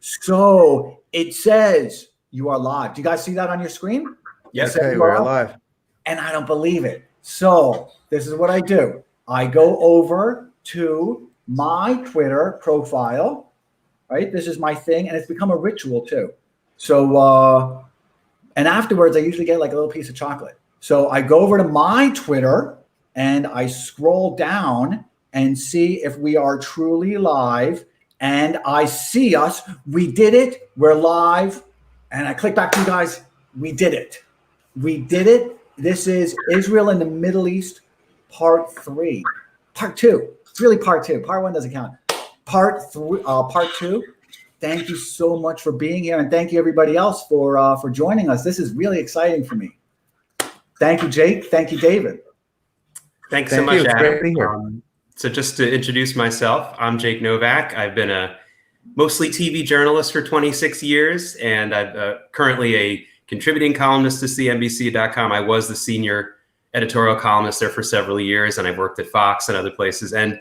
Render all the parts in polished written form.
So it says you are live. Do you guys see that on your screen? Yes. Okay, we're live. And I don't believe it. So this is what I do. I go over to my Twitter profile, right? This is my thing, and it's become a ritual too. So, and afterwards, I usually get like a little piece of chocolate. So I go over to my Twitter and I scroll down and see if we are truly live. And I see us. We did it. We're live. And I click back to you guys. We did it. We did it. This is Israel and the Middle East, part 3. Part 2. It's really part 2. Part 1 doesn't count. Part 2. Thank you so much for being here, and thank you everybody else for joining us. This is really exciting for me. Thank you, Jake. Thank you, David. Thanks so much, Adam. So just to introduce myself, I'm Jake Novak. I've been a mostly TV journalist for 26 years, and I'm currently a contributing columnist to CNBC.com. I was the senior editorial columnist there for several years, and I've worked at Fox and other places. And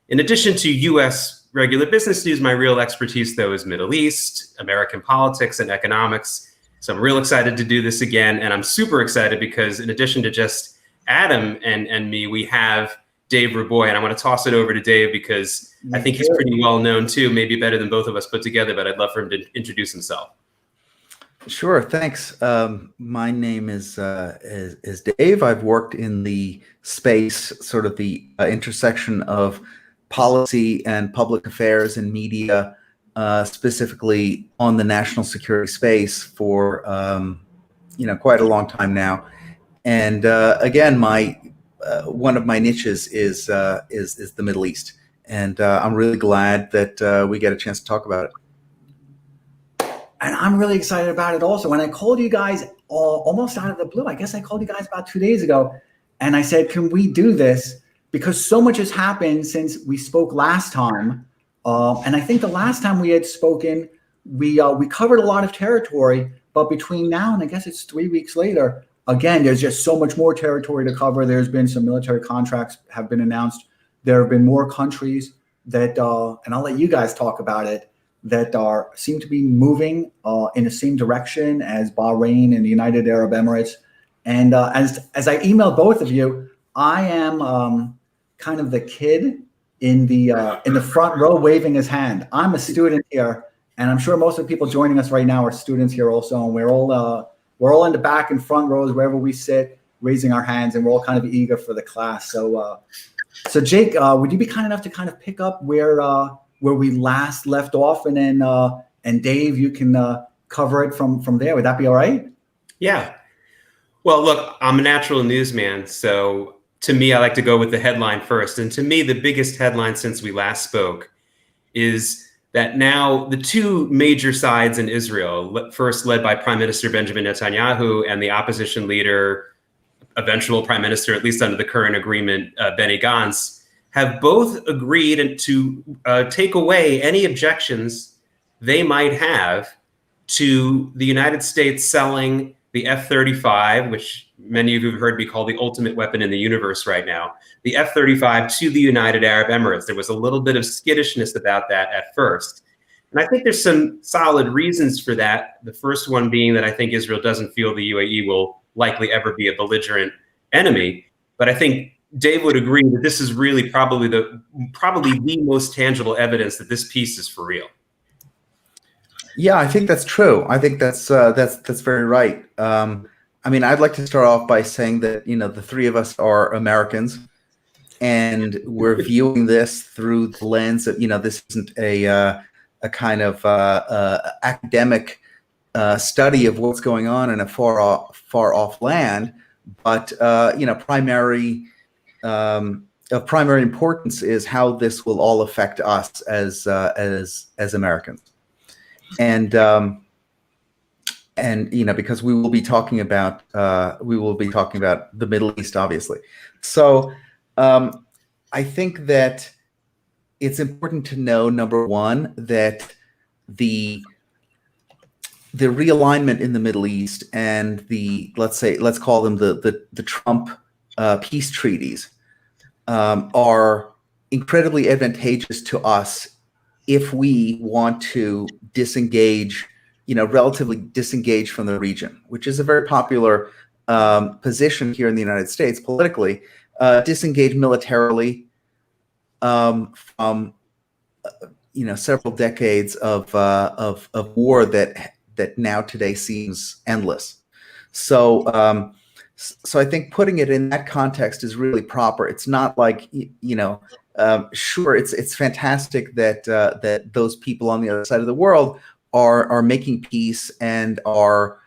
in addition to U.S. regular business news, my real expertise, though, is Middle East, American politics, and economics. So I'm real excited to do this again, and I'm super excited because in addition to just Adam and me, we have Dave Reaboi, and I want to toss it over to Dave because I think he's pretty well known too, maybe better than both of us put together, but I'd love for him to introduce himself. Sure, thanks. My name is Dave. I've worked in the space, sort of the intersection of policy and public affairs and media, specifically on the national security space for quite a long time now. And again, one of my niches is the Middle East, and I'm really glad that we get a chance to talk about it. And I'm really excited about it also. When I called you guys almost out of the blue, I guess I called you guys about 2 days ago, and I said, can we do this? Because so much has happened since we spoke last time. And I think the last time we had spoken, we covered a lot of territory, but between now and I guess it's 3 weeks later, again, there's just so much more territory to cover. There's been some military contracts have been announced. There have been more countries that, and I'll let you guys talk about it, that seem to be moving in the same direction as Bahrain and the United Arab Emirates. And as I emailed both of you, I am kind of the kid in the front row waving his hand. I'm a student here, and I'm sure most of the people joining us right now are students here also. And we're all in the back and front rows wherever we sit, raising our hands, and we're all kind of eager for the class. So Jake, would you be kind enough to kind of pick up where we last left off, and then and Dave, you can cover it from there. Would that be all right? Yeah. Well, look, I'm a natural newsman, so to me, I like to go with the headline first. And to me, the biggest headline since we last spoke is that now the two major sides in Israel, first led by Prime Minister Benjamin Netanyahu and the opposition leader, eventual prime minister, at least under the current agreement, Benny Gantz, have both agreed to take away any objections they might have to the United States selling the F-35, which many of you have heard me call the ultimate weapon in the universe right now, the F-35 to the United Arab Emirates. There was a little bit of skittishness about that at first. And I think there's some solid reasons for that. The first one being that I think Israel doesn't feel the UAE will likely ever be a belligerent enemy. But I think Dave would agree that this is really probably the most tangible evidence that this piece is for real. Yeah, I think that's true. I think that's very right. I mean, I'd like to start off by saying that the three of us are Americans, and we're viewing this through the lens of this isn't a kind of academic study of what's going on in a far off land, but of primary importance is how this will all affect us as Americans. And because we will be talking about the Middle East, obviously. So I think that it's important to know, number one, that the realignment in the Middle East and let's call them the Trump peace treaties are incredibly advantageous to us if we want to disengage, relatively disengage from the region, which is a very popular position here in the United States politically, disengage militarily from several decades of war that now today seems endless. So so I think putting it in that context is really proper. It's not like sure, it's fantastic that that those people on the other side of the world are making peace and are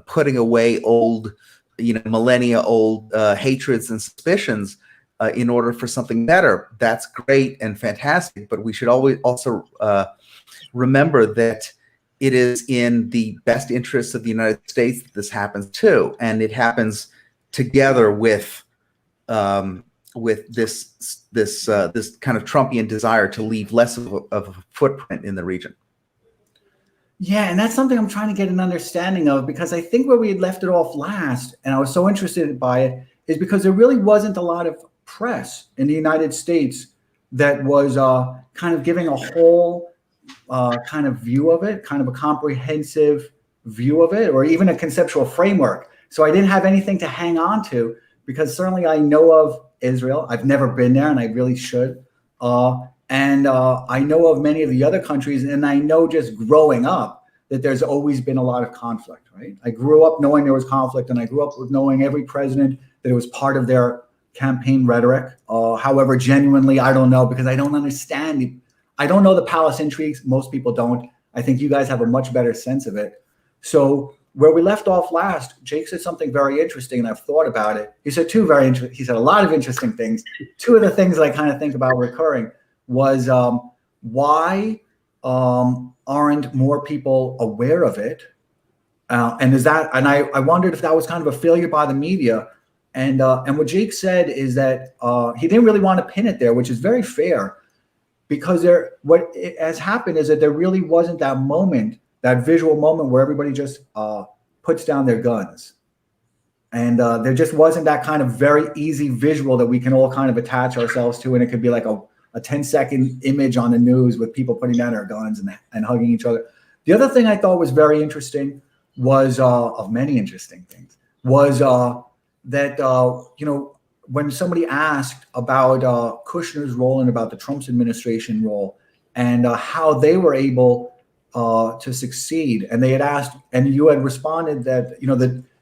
putting away old, millennia old hatreds and suspicions in order for something better. That's great and fantastic, but we should always also remember that it is in the best interests of the United States that this happens too, and it happens together with this kind of Trumpian desire to leave less of a footprint in the region. Yeah, and that's something I'm trying to get an understanding of, because I think where we had left it off last, and I was so interested by it, is because there really wasn't a lot of press in the United States that was kind of giving a whole kind of view of it, kind of a comprehensive view of it, or even a conceptual framework. So I didn't have anything to hang on to, because certainly I know of Israel. I've never been there, and I really should. And I know of many of the other countries, and I know just growing up that there's always been a lot of conflict, right? I grew up knowing there was conflict, and I grew up with knowing every president that it was part of their campaign rhetoric. However, genuinely, I don't know, because I don't understand. I don't know the palace intrigues. Most people don't. I think you guys have a much better sense of it. So where we left off last, Jake said something very interesting, and I've thought about it. He said he said a lot of interesting things. Two of the things I kind of think about recurring was why aren't more people aware of it? And is that? And I wondered if that was kind of a failure by the media. And what Jake said is that he didn't really want to pin it there, which is very fair, because what has happened is that there really wasn't that moment, that visual moment where everybody just puts down their guns. And there just wasn't that kind of very easy visual that we can all kind of attach ourselves to. And it could be like a 10-second image on the news with people putting down their guns and hugging each other. The other thing I thought was very interesting was, of many interesting things, was that, when somebody asked about Kushner's role and about the Trump administration role and how they were able to succeed, and they had asked, and you had responded that,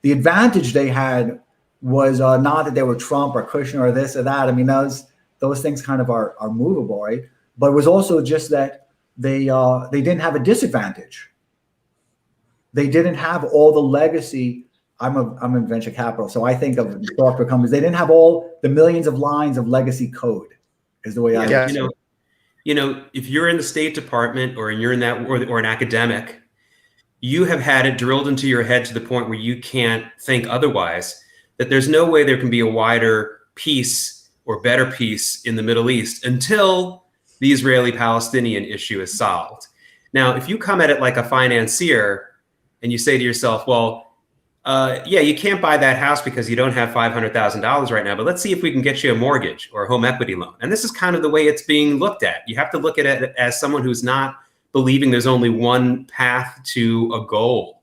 the advantage they had was not that they were Trump or Kushner or this or that. I mean, those things kind of are movable, right? But it was also just that they didn't have a disadvantage. They didn't have all the legacy. I'm in venture capital, so I think of software companies. They didn't have all the millions of lines of legacy code, is the way I look at it. If you're in the State Department or you're in that, or an academic, you have had it drilled into your head to the point where you can't think otherwise, that there's no way there can be a wider peace or better peace in the Middle East until the Israeli-Palestinian issue is solved. Now, if you come at it like a financier and you say to yourself, well, yeah, you can't buy that house because you don't have $500,000 right now, but let's see if we can get you a mortgage or a home equity loan. And this is kind of the way it's being looked at. You have to look at it as someone who's not believing there's only one path to a goal.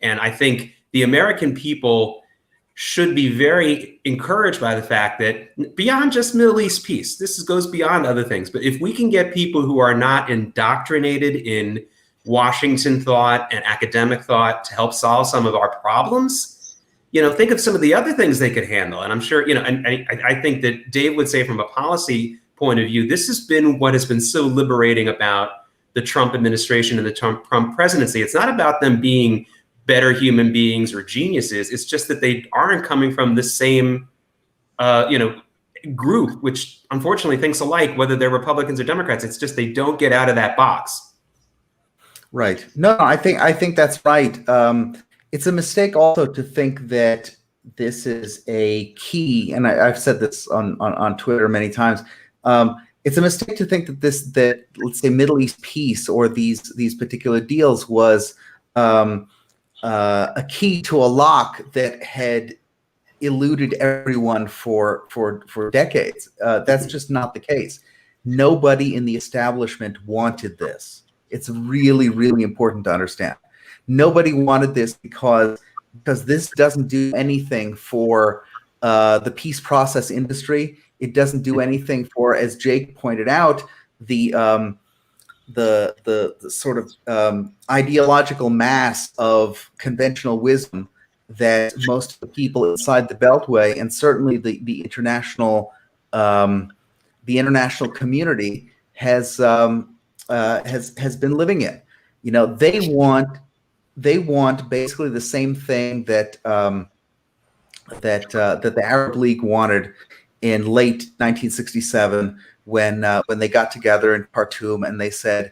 And I think the American people should be very encouraged by the fact that beyond just Middle East peace, this goes beyond other things. But if we can get people who are not indoctrinated in Washington thought and academic thought to help solve some of our problems, think of some of the other things they could handle. And I'm sure, and I think that Dave would say from a policy point of view, this has been what has been so liberating about the Trump administration and the Trump presidency. It's not about them being better human beings or geniuses. It's just that they aren't coming from the same, group, which unfortunately thinks alike, whether they're Republicans or Democrats. It's just they don't get out of that box. Right. No, I think that's right. It's a mistake also to think that this is a key, and I've said this on Twitter many times. It's a mistake to think that let's say Middle East peace or these particular deals was a key to a lock that had eluded everyone for decades. That's just not the case. nobody in the establishment wanted this. It's really, really important to understand. Nobody wanted this because this doesn't do anything for the peace process industry. It doesn't do anything for, as Jake pointed out, the sort of ideological mass of conventional wisdom that most of the people inside the Beltway, and certainly the international community has been living in. You know, they want basically the same thing that that the Arab League wanted in late 1967 when they got together in Khartoum and they said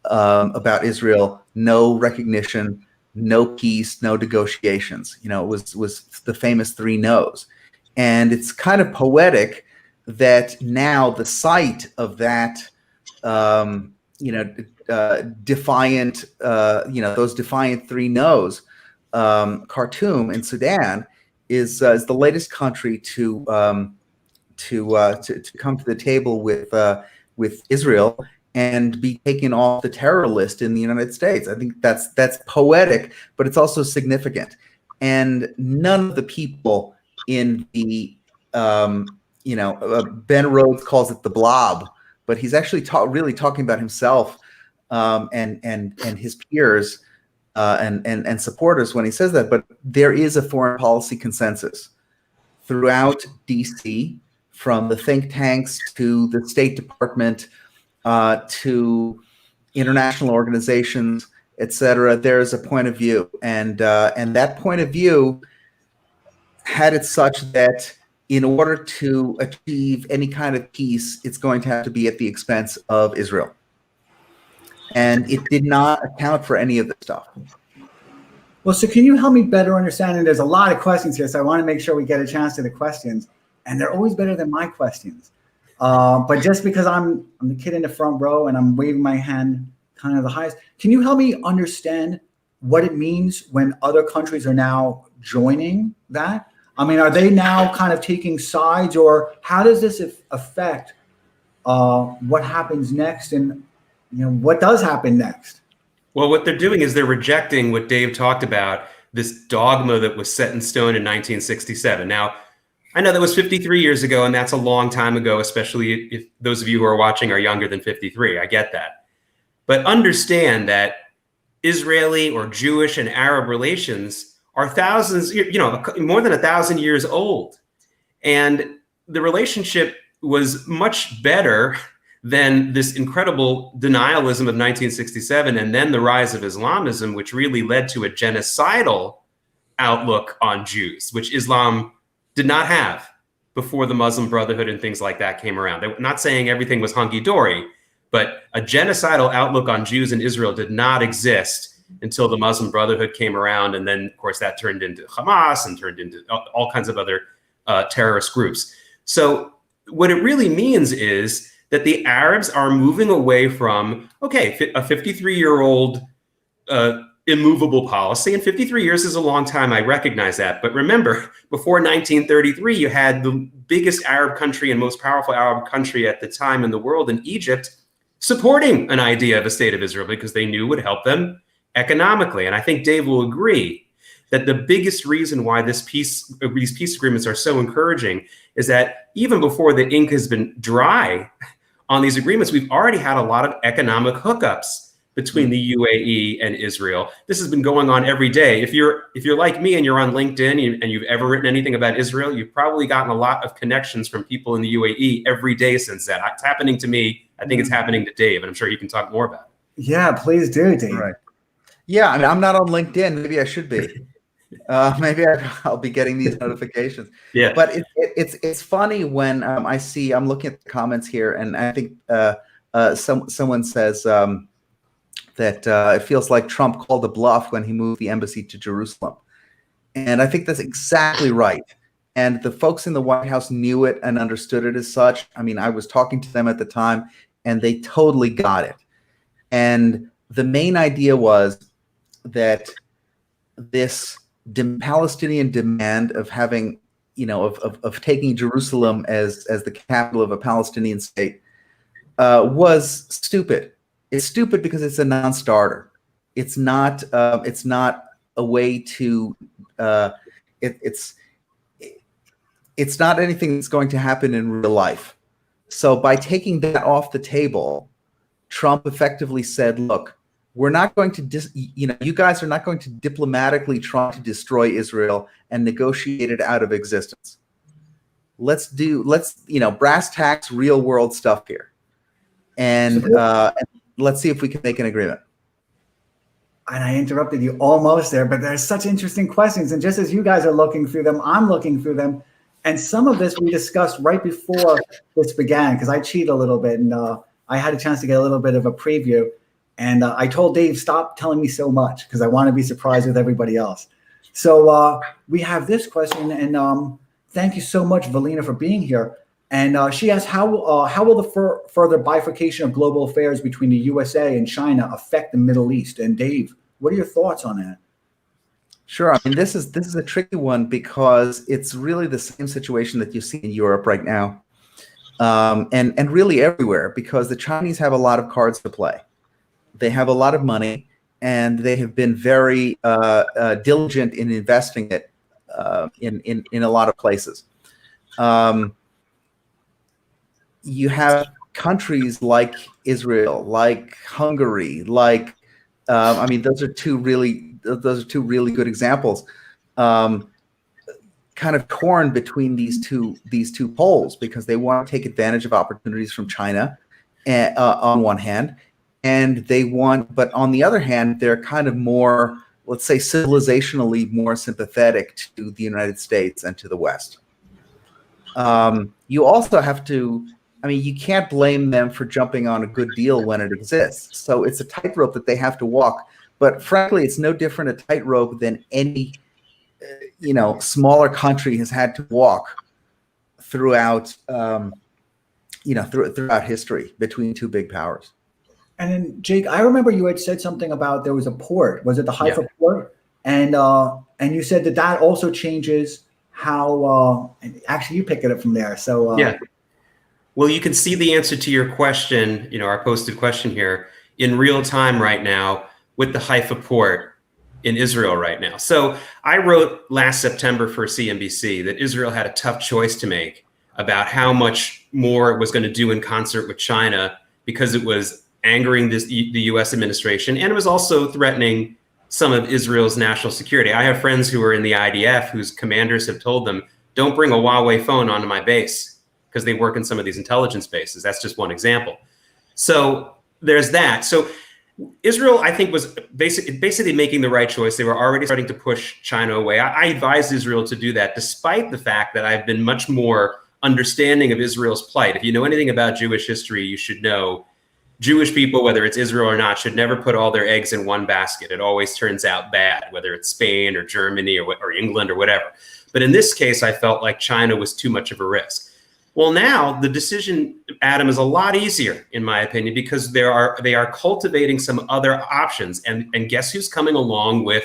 about Israel, no recognition, no peace, no negotiations. You know, it was the famous 3 no's. And it's kind of poetic that now the site of that, defiant, those defiant 3 no's, Khartoum in Sudan is the latest country to come to the table with Israel and be taken off the terror list in the United States. I think that's poetic, but it's also significant. And none of the people in the Ben Rhodes calls it the blob, but he's actually really talking about himself and his peers and supporters when he says that. But there is a foreign policy consensus throughout DC, from the think tanks to the State Department to international organizations, etc. There is a point of view, and that point of view had it such that in order to achieve any kind of peace, it's going to have to be at the expense of Israel. And it did not account for any of this stuff. Well, so can you help me better understand? And there's a lot of questions here, so I want to make sure we get a chance to the questions. And they're always better than my questions. But just because I'm the kid in the front row and I'm waving my hand kind of the highest, can you help me understand what it means when other countries are now joining that? I mean, are they now kind of taking sides, or how does this affect what happens next, and what does happen next? Well, what they're doing is they're rejecting what Dave talked about, this dogma that was set in stone in 1967. Now, I know that was 53 years ago, and that's a long time ago, especially if those of you who are watching are younger than 53. I get that. But understand that Israeli or Jewish and Arab relations are thousands, more than 1,000 years old. And the relationship was much better than this incredible denialism of 1967 and then the rise of Islamism, which really led to a genocidal outlook on Jews, which Islam did not have before the Muslim Brotherhood and things like that came around. They're not saying everything was hunky-dory, but a genocidal outlook on Jews in Israel did not exist until the Muslim Brotherhood came around. And then, of course, that turned into Hamas and turned into all kinds of other terrorist groups. So what it really means is that the Arabs are moving away from, a 53-year-old immovable policy. And 53 years is a long time, I recognize that. But remember, before 1933, you had the biggest Arab country and most powerful Arab country at the time in the world, in Egypt, supporting an idea of a state of Israel because they knew it would help them economically. And I think Dave will agree that the biggest reason why these peace agreements are so encouraging is that even before the ink has been dry on these agreements, we've already had a lot of economic hookups between the UAE and Israel. This has been going on every day. If you're like me and you're on LinkedIn and you've ever written anything about Israel, you've probably gotten a lot of connections from people in the UAE every day since that. It's happening to me. I think it's happening to Dave, and I'm sure he can talk more about it. Yeah, please do, Dave. Right. Yeah, I mean, I'm not on LinkedIn. Maybe I should be. Maybe I'll be getting these notifications. Yeah. But it's funny when I'm looking at the comments here, and I think someone says that it feels like Trump called a bluff when he moved the embassy to Jerusalem, and I think that's exactly right. And the folks in the White House knew it and understood it as such. I mean, I was talking to them at the time, and they totally got it. And the main idea was that this Palestinian demand of having, of taking Jerusalem as the capital of a Palestinian state was stupid. It's stupid because it's a non-starter. It's not. It's not a way to. It's not anything that's going to happen in real life. So by taking that off the table, Trump effectively said, "Look, we're not going to. You guys are not going to diplomatically try to destroy Israel and negotiate it out of existence. Let's brass tacks, real world stuff here, and let's see if we can make an agreement." And I interrupted you almost there, but there's such interesting questions. And just as you guys are looking through them, I'm looking through them. And some of this we discussed right before this began, because I cheat a little bit, and I had a chance to get a little bit of a preview. And I told Dave, stop telling me so much, because I want to be surprised with everybody else. So we have this question, and thank you so much, Valina, for being here. And she asks, how will the further bifurcation of global affairs between the USA and China affect the Middle East? And Dave, what are your thoughts on that? Sure. I mean, this is a tricky one because it's really the same situation that you see in Europe right now, and really everywhere, because the Chinese have a lot of cards to play. They have a lot of money, and they have been very diligent in investing it in a lot of places. You have countries like Israel, like Hungary, like I mean, those are two really good examples. Kind of torn between these two poles, because they want to take advantage of opportunities from China, on one hand, and but on the other hand, they're kind of more, let's say, civilizationally more sympathetic to the United States and to the West. You also have to. I mean, you can't blame them for jumping on a good deal when it exists. So it's a tightrope that they have to walk. But frankly, it's no different a tightrope than any, smaller country has had to walk throughout, throughout history between two big powers. And then, Jake, I remember you had said something about there was a port. Was it the Haifa port? And you said that also changes how. Actually, you pick it up from there. So yeah. Well, you can see the answer to your question, our posted question here, in real time right now with the Haifa port in Israel right now. So I wrote last September for CNBC that Israel had a tough choice to make about how much more it was going to do in concert with China, because it was angering the U.S. administration, and it was also threatening some of Israel's national security. I have friends who are in the IDF whose commanders have told them, don't bring a Huawei phone onto my base, because they work in some of these intelligence bases. That's just one example. So there's that. So Israel, I think, was basically making the right choice. They were already starting to push China away. I advised Israel to do that, despite the fact that I've been much more understanding of Israel's plight. If you know anything about Jewish history, you should know Jewish people, whether it's Israel or not, should never put all their eggs in one basket. It always turns out bad, whether it's Spain or Germany or England or whatever. But in this case, I felt like China was too much of a risk. Well, now the decision, Adam, is a lot easier, in my opinion, because they are cultivating some other options. And guess who's coming along with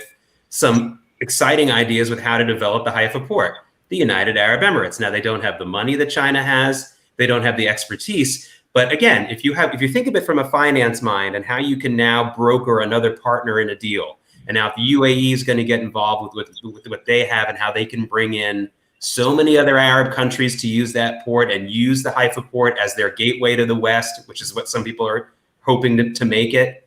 some exciting ideas with how to develop the Haifa port? The United Arab Emirates. Now, they don't have the money that China has. They don't have the expertise. But again, if you think of it from a finance mind and how you can now broker another partner in a deal, and now if the UAE is going to get involved with what they have and how they can bring in so many other Arab countries to use that port and use the Haifa port as their gateway to the West, which is what some people are hoping to make it,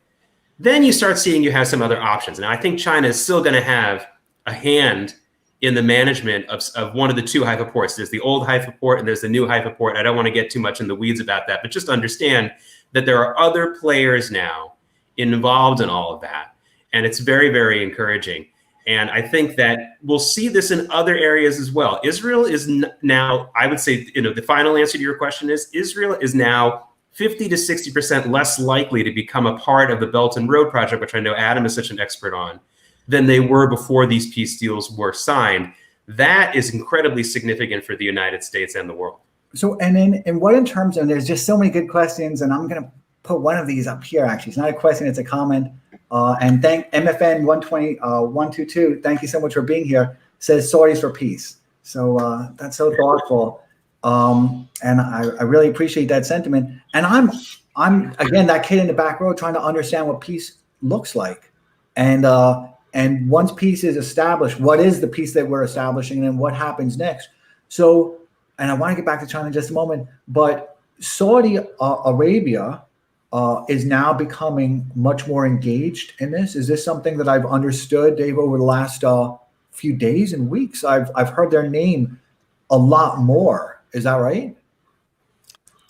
then you start seeing you have some other options. Now, I think China is still going to have a hand in the management of one of the two Haifa ports. There's the old Haifa port and there's the new Haifa port. I don't want to get too much in the weeds about that, but just understand that there are other players now involved in all of that. And it's very, very encouraging. And I think that we'll see this in other areas as well. Israel is now, I would say, the final answer to your question is Israel is now 50 to 60% less likely to become a part of the Belt and Road Project, which I know Adam is such an expert on, than they were before these peace deals were signed. That is incredibly significant for the United States and the world. So, and then, and what in terms of, there's just so many good questions, and I'm going to put one of these up here, actually. It's not a question, it's a comment. And thank MFN 122. Thank you so much for being here. Says Saudis for peace. So that's so thoughtful. And I really appreciate that sentiment. And I'm again that kid in the back row trying to understand what peace looks like, and once peace is established, what is the peace that we're establishing, and then what happens next? So, and I want to get back to China in just a moment, but Saudi Arabia is now becoming much more engaged in this. Is this something that I've understood, Dave, over the last few days and weeks? I've heard their name a lot more. Is that right?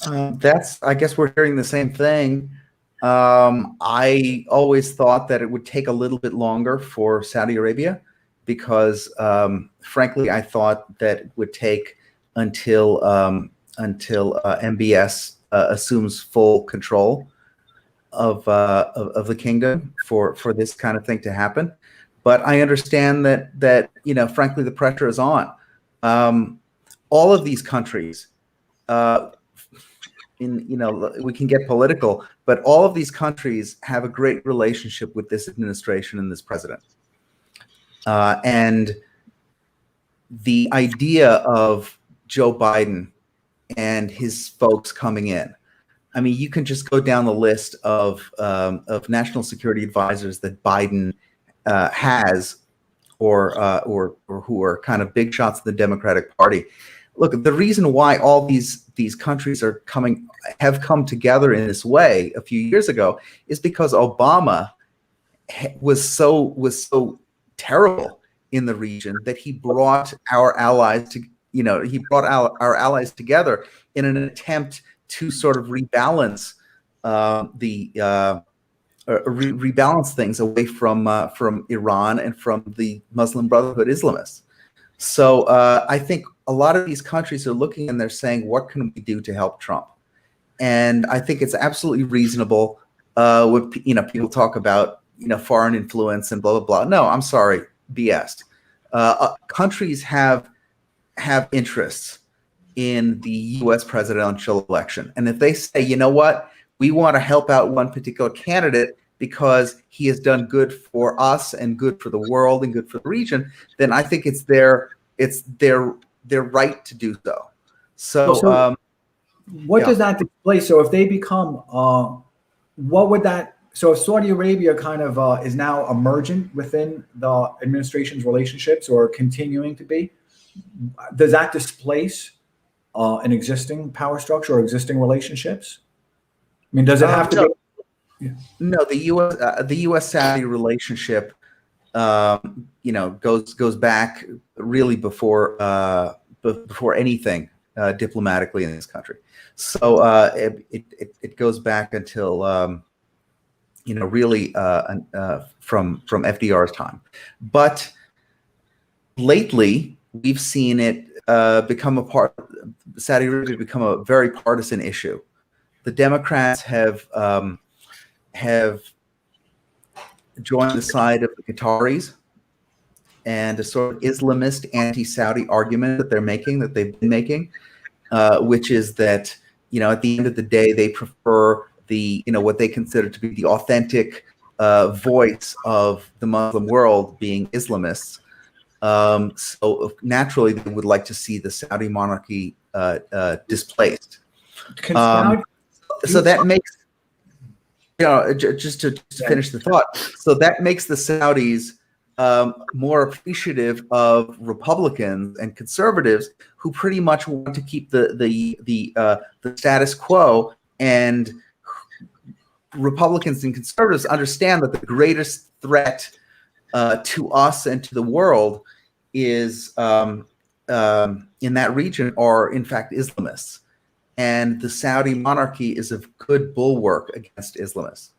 I guess we're hearing the same thing. I always thought that it would take a little bit longer for Saudi Arabia because, frankly, I thought that it would take until MBS assumes full control of the kingdom for this kind of thing to happen. But I understand that frankly, the pressure is on. All of these countries. We can get political, but all of these countries have a great relationship with this administration and this president. And the idea of Joe Biden and his folks coming in, I mean, you can just go down the list of national security advisors that Biden has, or who are kind of big shots in the Democratic Party. Look, the reason why all these countries have come together in this way a few years ago is because Obama was so terrible in the region that he brought our allies our allies together in an attempt to sort of rebalance rebalance things away from Iran and from the Muslim Brotherhood Islamists. So I think a lot of these countries are looking and they're saying, what can we do to help Trump? And I think it's absolutely reasonable when people talk about foreign influence and blah, blah, blah. No, I'm sorry, BS. Countries have interests in the U.S. presidential election. And if they say, you know what, we want to help out one particular candidate because he has done good for us and good for the world and good for the region, then I think it's their right to do so. So what does that display? So if they become, what would that? So if Saudi Arabia kind of is now emergent within the administration's relationships or continuing to be, does that displace an existing power structure or existing relationships? I mean, does it have to be? No, the U.S. Saudi relationship, goes back really before anything diplomatically in this country. So it goes back until really from FDR's time. But lately, we've seen it Saudi Arabia become a very partisan issue. The Democrats have joined the side of the Qataris, and a sort of Islamist anti-Saudi argument that they've been making, which is that at the end of the day they prefer what they consider to be the authentic voice of the Muslim world being Islamists. So naturally they would like to see the Saudi monarchy displaced. So that makes, just to finish the thought, so that makes the Saudis more appreciative of Republicans and conservatives who pretty much want to keep the status quo, and Republicans and conservatives understand that the greatest threat to us and to the world is in that region are in fact Islamists. And the Saudi monarchy is a good bulwark against Islamists.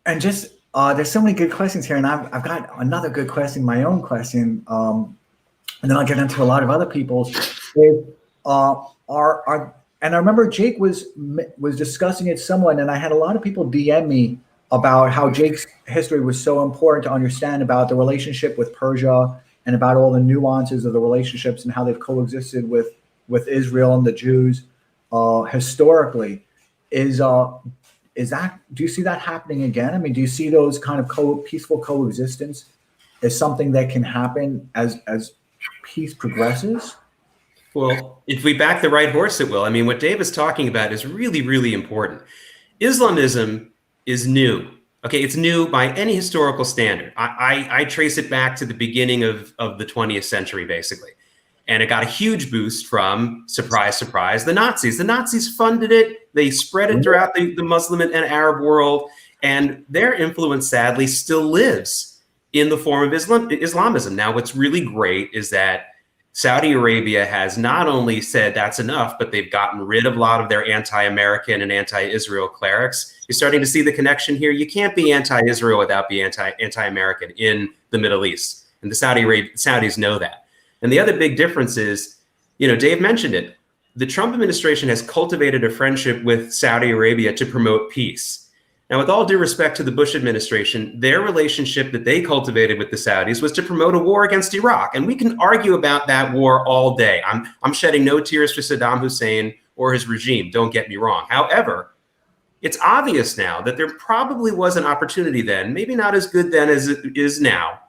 And just there's so many good questions here, and I've got another good question, my own question, and then I'll get into a lot of other people's. And I remember Jake was discussing it somewhat, and I had a lot of people DM me about how Jake's history was so important to understand about the relationship with Persia and about all the nuances of the relationships and how they've coexisted with Israel and the Jews historically. Is that, do you see that happening again? I mean, do you see those kind of peaceful coexistence as something that can happen as peace progresses? Well, if we back the right horse, it will. I mean, what Dave is talking about is really, really important. Islamism is new. Okay, it's new by any historical standard. I trace it back to the beginning of the 20th century, basically. And it got a huge boost from, surprise, surprise, the Nazis. The Nazis funded it. They spread it throughout the Muslim and Arab world. And their influence, sadly, still lives in the form of Islamism. Now, what's really great is that Saudi Arabia has not only said that's enough, but they've gotten rid of a lot of their anti-American and anti-Israel clerics. You're starting to see the connection here. You can't be anti-Israel without being anti-American in the Middle East. And the Saudis know that. And the other big difference is, Dave mentioned it. The Trump administration has cultivated a friendship with Saudi Arabia to promote peace. Now, with all due respect to the Bush administration, their relationship that they cultivated with the Saudis was to promote a war against Iraq. And we can argue about that war all day. I'm shedding no tears for Saddam Hussein or his regime, don't get me wrong. However, it's obvious now that there probably was an opportunity then, maybe not as good then as it is now,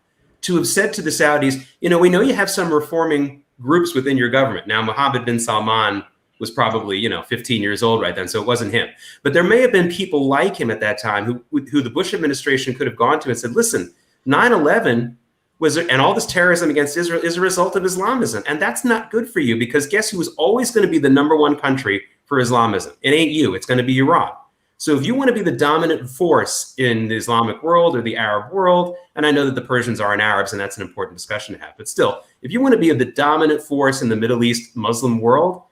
to have said to the Saudis, we know you have some reforming groups within your government. Now, Mohammed bin Salman was probably, 15 years old right then, so it wasn't him. But there may have been people like him at that time who the Bush administration could have gone to and said, listen, 9/11 and all this terrorism against Israel is a result of Islamism. And that's not good for you, because guess who was always going to be the #1 country for Islamism? It ain't you, it's going to be Iran. So if you want to be the dominant force in the Islamic world or the Arab world, and I know that the Persians aren't Arabs, and that's an important discussion to have, but still, if you want to be the dominant force in the Middle East Muslim world,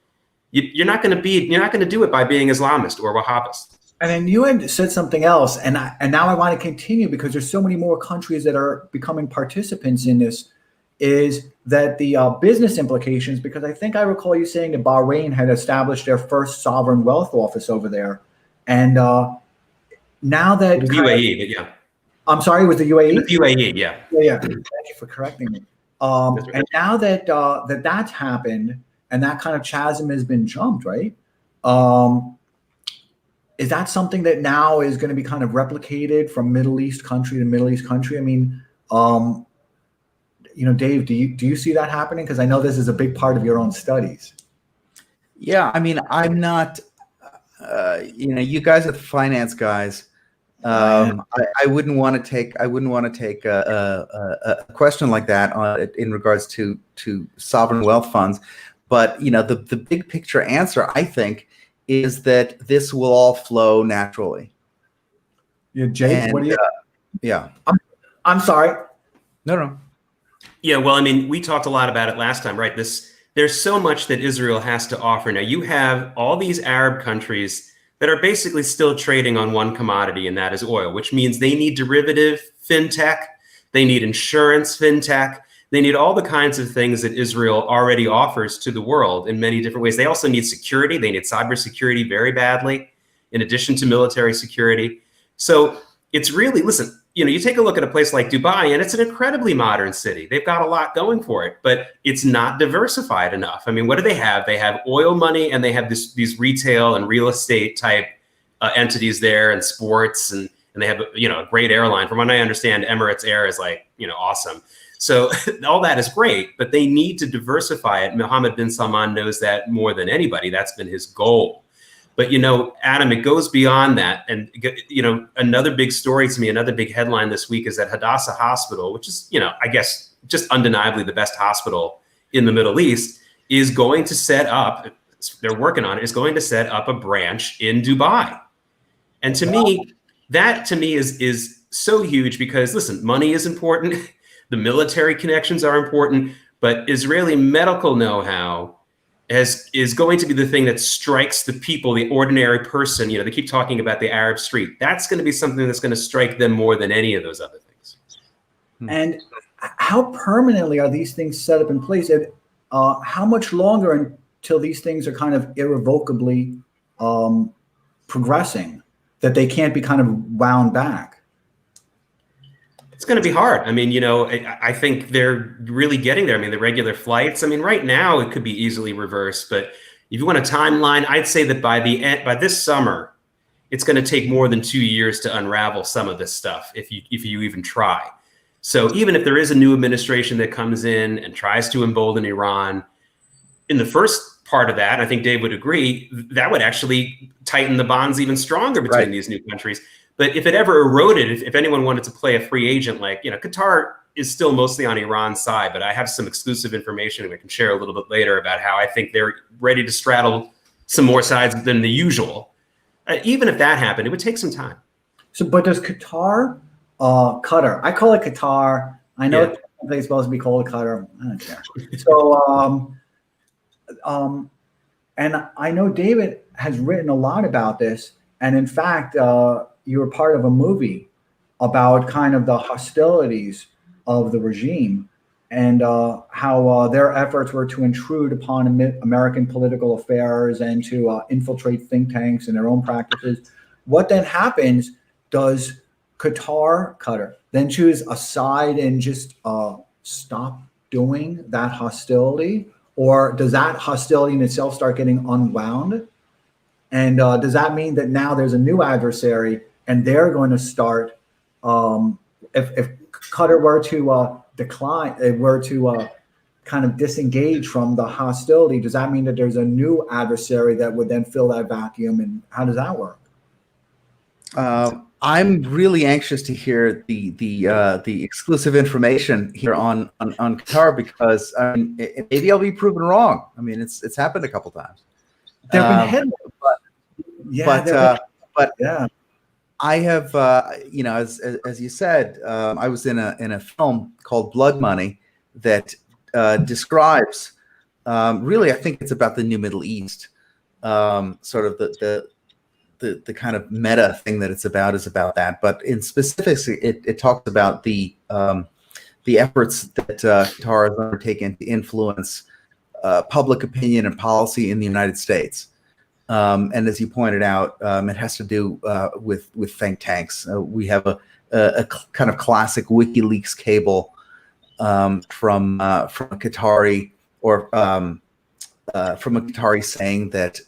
you're not going to do it by being Islamist or Wahhabist. And then you had said something else, and now I want to continue because there's so many more countries that are becoming participants in this, is that the business implications, because I think I recall you saying that Bahrain had established their first sovereign wealth office over there. And now that UAE, but yeah. I'm sorry, was the UAE? The UAE, yeah. Yeah. Thank you for correcting me. Right. And now that that's happened and that kind of chasm has been jumped, right? Is that something that now is going to be kind of replicated from Middle East country to Middle East country? I mean, Dave, do you see that happening? Because I know this is a big part of your own studies. Yeah, I mean, I'm not. You guys are the finance guys. I wouldn't want to take a question like that in regards to sovereign wealth funds. But the big picture answer, I think, is that this will all flow naturally. Yeah, Jake, what do you? Yeah, I'm sorry. No. Yeah, well, I mean, we talked a lot about it last time, right? There's so much that Israel has to offer. Now, you have all these Arab countries that are basically still trading on one commodity, and that is oil, which means they need derivative fintech, they need insurance fintech, they need all the kinds of things that Israel already offers to the world in many different ways. They also need security. They need cybersecurity very badly, in addition to military security. So it's really, listen, you take a look at a place like Dubai, and it's an incredibly modern city. They've got a lot going for it, but it's not diversified enough. I mean, what do they have? They have oil money, and they have these retail and real estate type entities there, and sports, and they have a great airline. From what I understand, Emirates Air is awesome. So all that is great, but they need to diversify it. Mohammed bin Salman knows that more than anybody. That's been his goal. But, Adam, it goes beyond that. And, another big story to me, another big headline this week is that Hadassah Hospital, which is, I guess, just undeniably the best hospital in the Middle East, is going to set up, they're working on it, is going to set up a branch in Dubai. And to me, that is so huge because, listen, money is important. The military connections are important, but Israeli medical know-how is going to be the thing that strikes the people, the ordinary person. They keep talking about the Arab street. That's going to be something that's going to strike them more than any of those other things. And how permanently are these things set up in place? And how much longer until these things are kind of irrevocably progressing, that they can't be kind of wound back? It's going to be hard. I mean, I think they're really getting there. I mean, the regular flights, I mean, right now it could be easily reversed, but if you want a timeline, I'd say that by this summer, it's going to take more than 2 years to unravel some of this stuff if you even try. So even if there is a new administration that comes in and tries to embolden Iran, in the first part of that, and I think Dave would agree, that would actually tighten the bonds even stronger between these new countries. But if it ever eroded, if anyone wanted to play a free agent, like, Qatar is still mostly on Iran's side, but I have some exclusive information we can share a little bit later about how I think they're ready to straddle some more sides than the usual. Even if that happened, it would take some time. So, but does Qatar, Qatar, I call it Qatar. I know it's supposed to be called Qatar. I don't care. So, and I know David has written a lot about this. And in fact, you were part of a movie about kind of the hostilities of the regime and how their efforts were to intrude upon American political affairs and to infiltrate think tanks and their own practices. What then happens? Does Qatar then choose a side and just stop doing that hostility? Or does that hostility in itself start getting unwound? And does that mean that now there's a new adversary and they're going to start, if Qatar were to decline, it were to kind of disengage from the hostility, does that mean that there's a new adversary that would then fill that vacuum? And how does that work? I'm really anxious to hear the exclusive information here on Qatar, because maybe I'll be proven wrong. I mean, it's happened a couple times. There have been headlines, but I have, as you said, I was in a film called Blood Money that describes, really, I think it's about the New Middle East, sort of the kind of meta thing that it's about is about that. But in specifics, it talks about the efforts that Qatar has undertaken to influence public opinion and policy in the United States. And as you pointed out, it has to do with think tanks. We have a kind of classic WikiLeaks cable from a Qatari saying that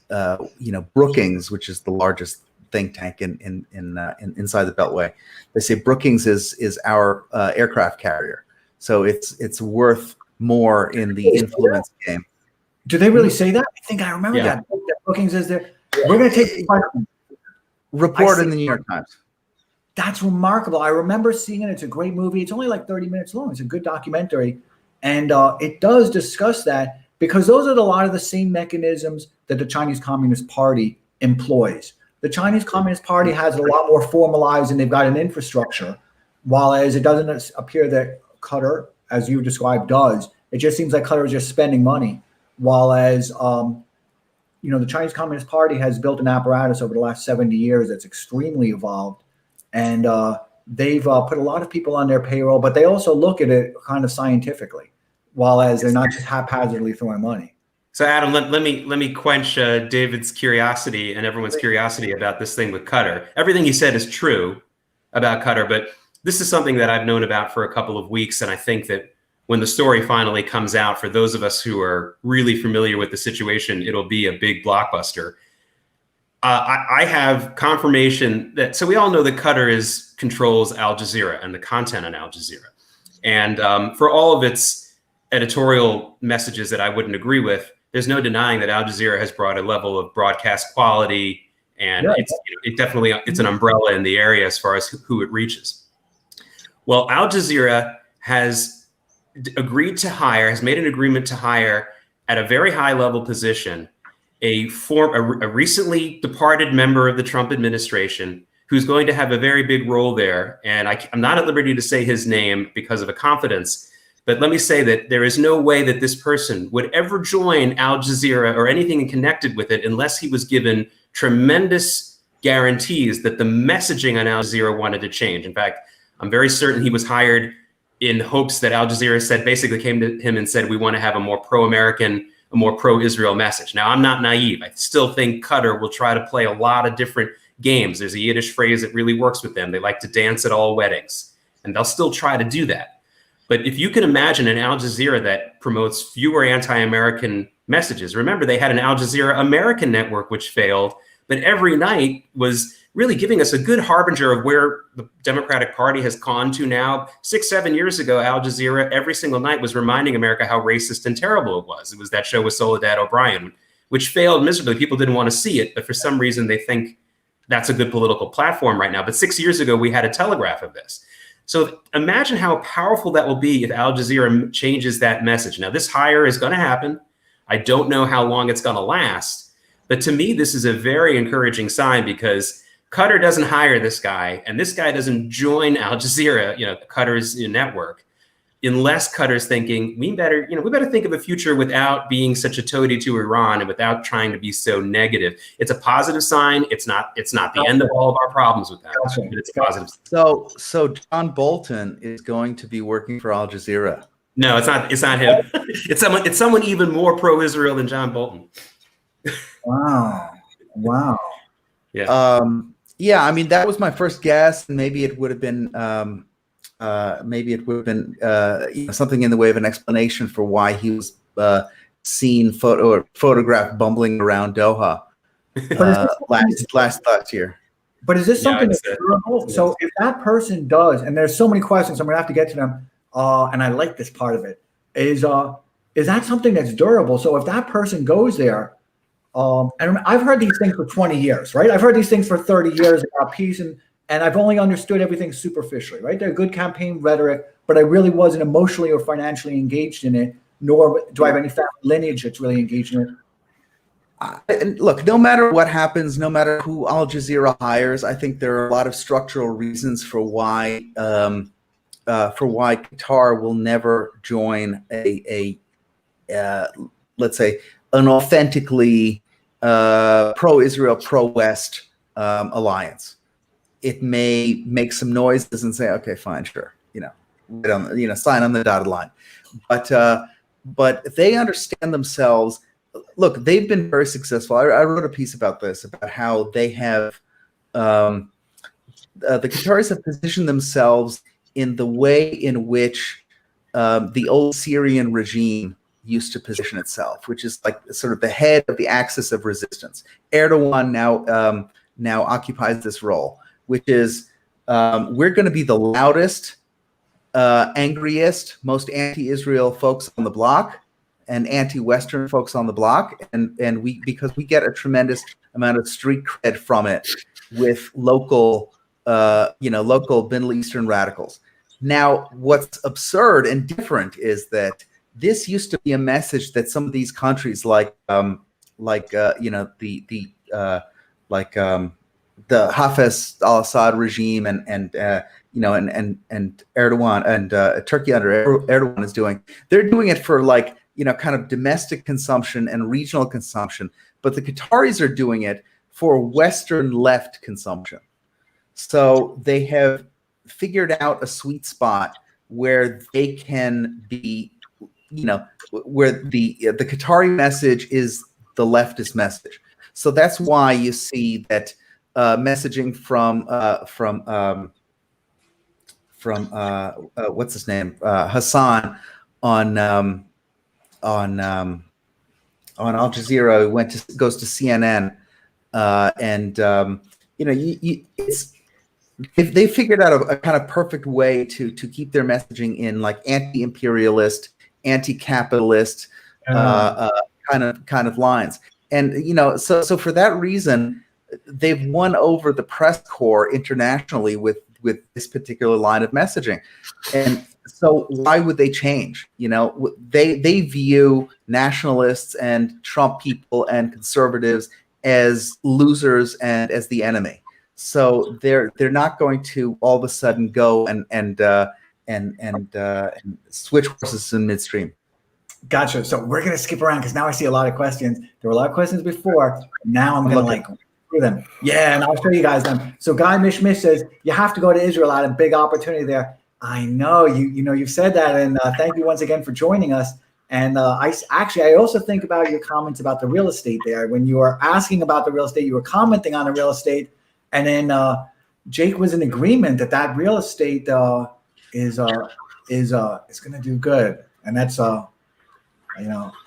Brookings, which is the largest think tank inside the Beltway, they say Brookings is our aircraft carrier, so it's worth more in the influence game. Do they really say that? I think I remember that. Brookings is there. We're going to take report in the New York Times. That's remarkable. I remember seeing it. It's a great movie. It's only like 30 minutes long. It's a good documentary, and it does discuss that, because those are a lot of the same mechanisms that the Chinese Communist Party employs. The Chinese Communist Party has it a lot more formalized, and they've got an infrastructure, while as it doesn't appear that Qatar, as you described, does. It just seems like Qatar is just spending money, while as the Chinese Communist Party has built an apparatus over the last 70 years that's extremely evolved, and they've put a lot of people on their payroll, but they also look at it kind of scientifically, while as they're not just haphazardly throwing money. So Adam, let me quench David's curiosity and everyone's curiosity about this thing with Qatar. Everything he said is true about Qatar, but this is something that I've known about for a couple of weeks, and I think that when the story finally comes out, for those of us who are really familiar with the situation, it'll be a big blockbuster. I have confirmation that, so we all know that Qatar controls Al Jazeera and the content on Al Jazeera. And for all of its editorial messages that I wouldn't agree with, there's no denying that Al Jazeera has brought a level of broadcast quality, and it's an umbrella in the area as far as who it reaches. Well, Al Jazeera has made an agreement to hire at a very high level position a recently departed member of the Trump administration who's going to have a very big role there. And I'm not at liberty to say his name because of a confidence, but let me say that there is no way that this person would ever join Al Jazeera or anything connected with it unless he was given tremendous guarantees that the messaging on Al Jazeera wanted to change. In fact, I'm very certain he was hired in hopes that Al Jazeera basically came to him and said, we want to have a more pro-American, a more pro-Israel message. Now, I'm not naive. I still think Qatar will try to play a lot of different games. There's a Yiddish phrase that really works with them. They like to dance at all weddings, and they'll still try to do that. But if you can imagine an Al Jazeera that promotes fewer anti-American messages, remember they had an Al Jazeera American network which failed, but every night was really giving us a good harbinger of where the Democratic Party has gone to now. 6-7 years ago, Al Jazeera every single night was reminding America how racist and terrible it was. It was that show with Soledad O'Brien, which failed miserably. People didn't want to see it, but for some reason they think that's a good political platform right now. But 6 years ago, we had a telegraph of this. So imagine how powerful that will be if Al Jazeera changes that message. Now, this hire is going to happen. I don't know how long it's going to last. But to me, this is a very encouraging sign, because Qatar doesn't hire this guy, and this guy doesn't join Al Jazeera, Qatar's network, unless Qatar's thinking we better think of a future without being such a toady to Iran and without trying to be so negative. It's a positive sign. It's not the end of all of our problems with that, but it's positive. So John Bolton is going to be working for Al Jazeera. No, it's not him. It's someone even more pro-Israel than John Bolton. Wow. Yeah. Yeah, I mean, that was my first guess, and maybe it would have been something in the way of an explanation for why he was seen photographed bumbling around Doha last year. But is this something that's durable? So if that person does, and there's so many questions, I'm gonna have to get to them. And I like this part of it. Is that something that's durable? So if that person goes there, and I've heard these things for 20 years, right? I've heard these things for 30 years about peace, and I've only understood everything superficially, right? They're good campaign rhetoric, but I really wasn't emotionally or financially engaged in it, nor do I have any family lineage that's really engaged in it. And look, no matter what happens, no matter who Al Jazeera hires, I think there are a lot of structural reasons for why Qatar will never join let's say, an authentically pro-Israel, pro-West alliance. It may make some noises and say, okay, fine, sure, sign on the dotted line. But they understand themselves. Look, they've been very successful. I wrote a piece about this, about how they have, the Qataris have positioned themselves in the way in which the old Syrian regime used to position itself, which is like sort of the head of the axis of resistance. Erdogan now occupies this role, which is we're going to be the loudest, angriest, most anti-Israel folks on the block and anti-Western folks on the block, and because we get a tremendous amount of street cred from it with local Middle Eastern radicals. Now, what's absurd and different is that this used to be a message that some of these countries, the Hafez al-Assad regime and Erdogan and Turkey under Erdogan is doing, they're doing it for kind of domestic consumption and regional consumption, but the Qataris are doing it for Western left consumption. So they have figured out a sweet spot where they can be, where the Qatari message is the leftist message. So that's why you see that messaging from what's his name, Hassan on Al Jazeera, goes to CNN, if they figured out a kind of perfect way to keep their messaging in like anti-imperialist, anti-capitalist kind of lines, and so for that reason, they've won over the press corps internationally with this particular line of messaging. And so why would they change? They view nationalists and Trump people and conservatives as losers and as the enemy. So they're not going to all of a sudden go and switch horses in midstream. Gotcha. So we're gonna skip around because now I see a lot of questions. There were a lot of questions before. Now I'm gonna through them. Yeah, and I'll show you guys them. So Guy Mishmish says you have to go to Israel. I had a big opportunity there. I know you've said that, and thank you once again for joining us. And I also think about your comments about the real estate there. When you were asking about the real estate, you were commenting on the real estate, and then Jake was in agreement that real estate is going to do good. And that's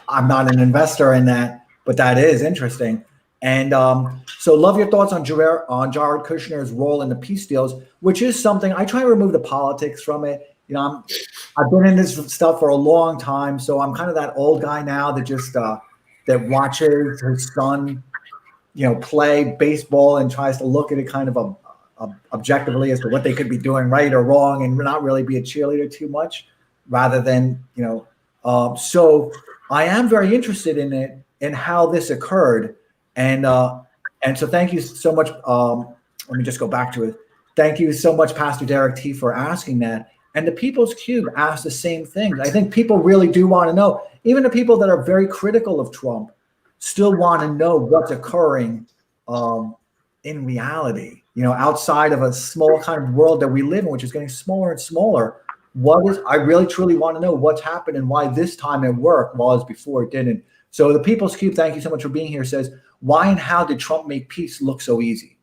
I'm not an investor in that, but that is interesting. And so love your thoughts on Jared Kushner's role in the peace deals, which is something I try to remove the politics from it. You know, I've been in this stuff for a long time, so I'm kind of that old guy now that just that watches his son, you know, play baseball and tries to look at it kind of objectively as to what they could be doing right or wrong, and not really be a cheerleader too much, rather than, you know. So I am very interested in it, in how this occurred. And so thank you so much. Let me just go back to it. Thank you so much, Pastor Derek T, for asking that. And the People's Cube asked the same thing. I think people really do want to know. Even the people that are very critical of Trump still want to know what's occurring in reality, you know, outside of a small kind of world that we live in, which is getting smaller and smaller. I really truly want to know what's happened and why this time it worked, while before it didn't. So the People's Cube, thank you so much for being here, says, why and how did Trump make peace look so easy?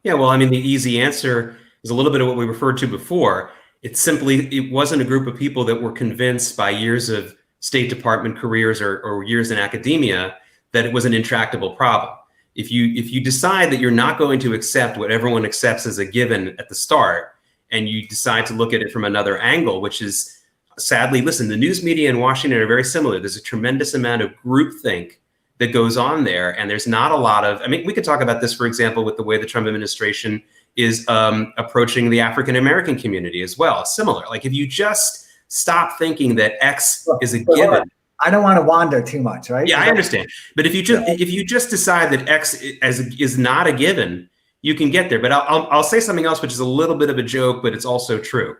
Yeah, well, I mean, the easy answer is a little bit of what we referred to before. It wasn't a group of people that were convinced by years of State Department careers or years in academia that it was an intractable problem. If you decide that you're not going to accept what everyone accepts as a given at the start, and you decide to look at it from another angle, which is, sadly, listen, the news media in Washington are very similar. There's a tremendous amount of groupthink that goes on there. And there's not a lot of, I mean, we could talk about this, for example, with the way the Trump administration is approaching the African-American community as well. Similar, like if you just stop thinking that X is a given. I don't want to wander too much, right? Yeah, I understand. But if you just decide that X is not a given, you can get there. But I'll say something else, which is a little bit of a joke, but it's also true.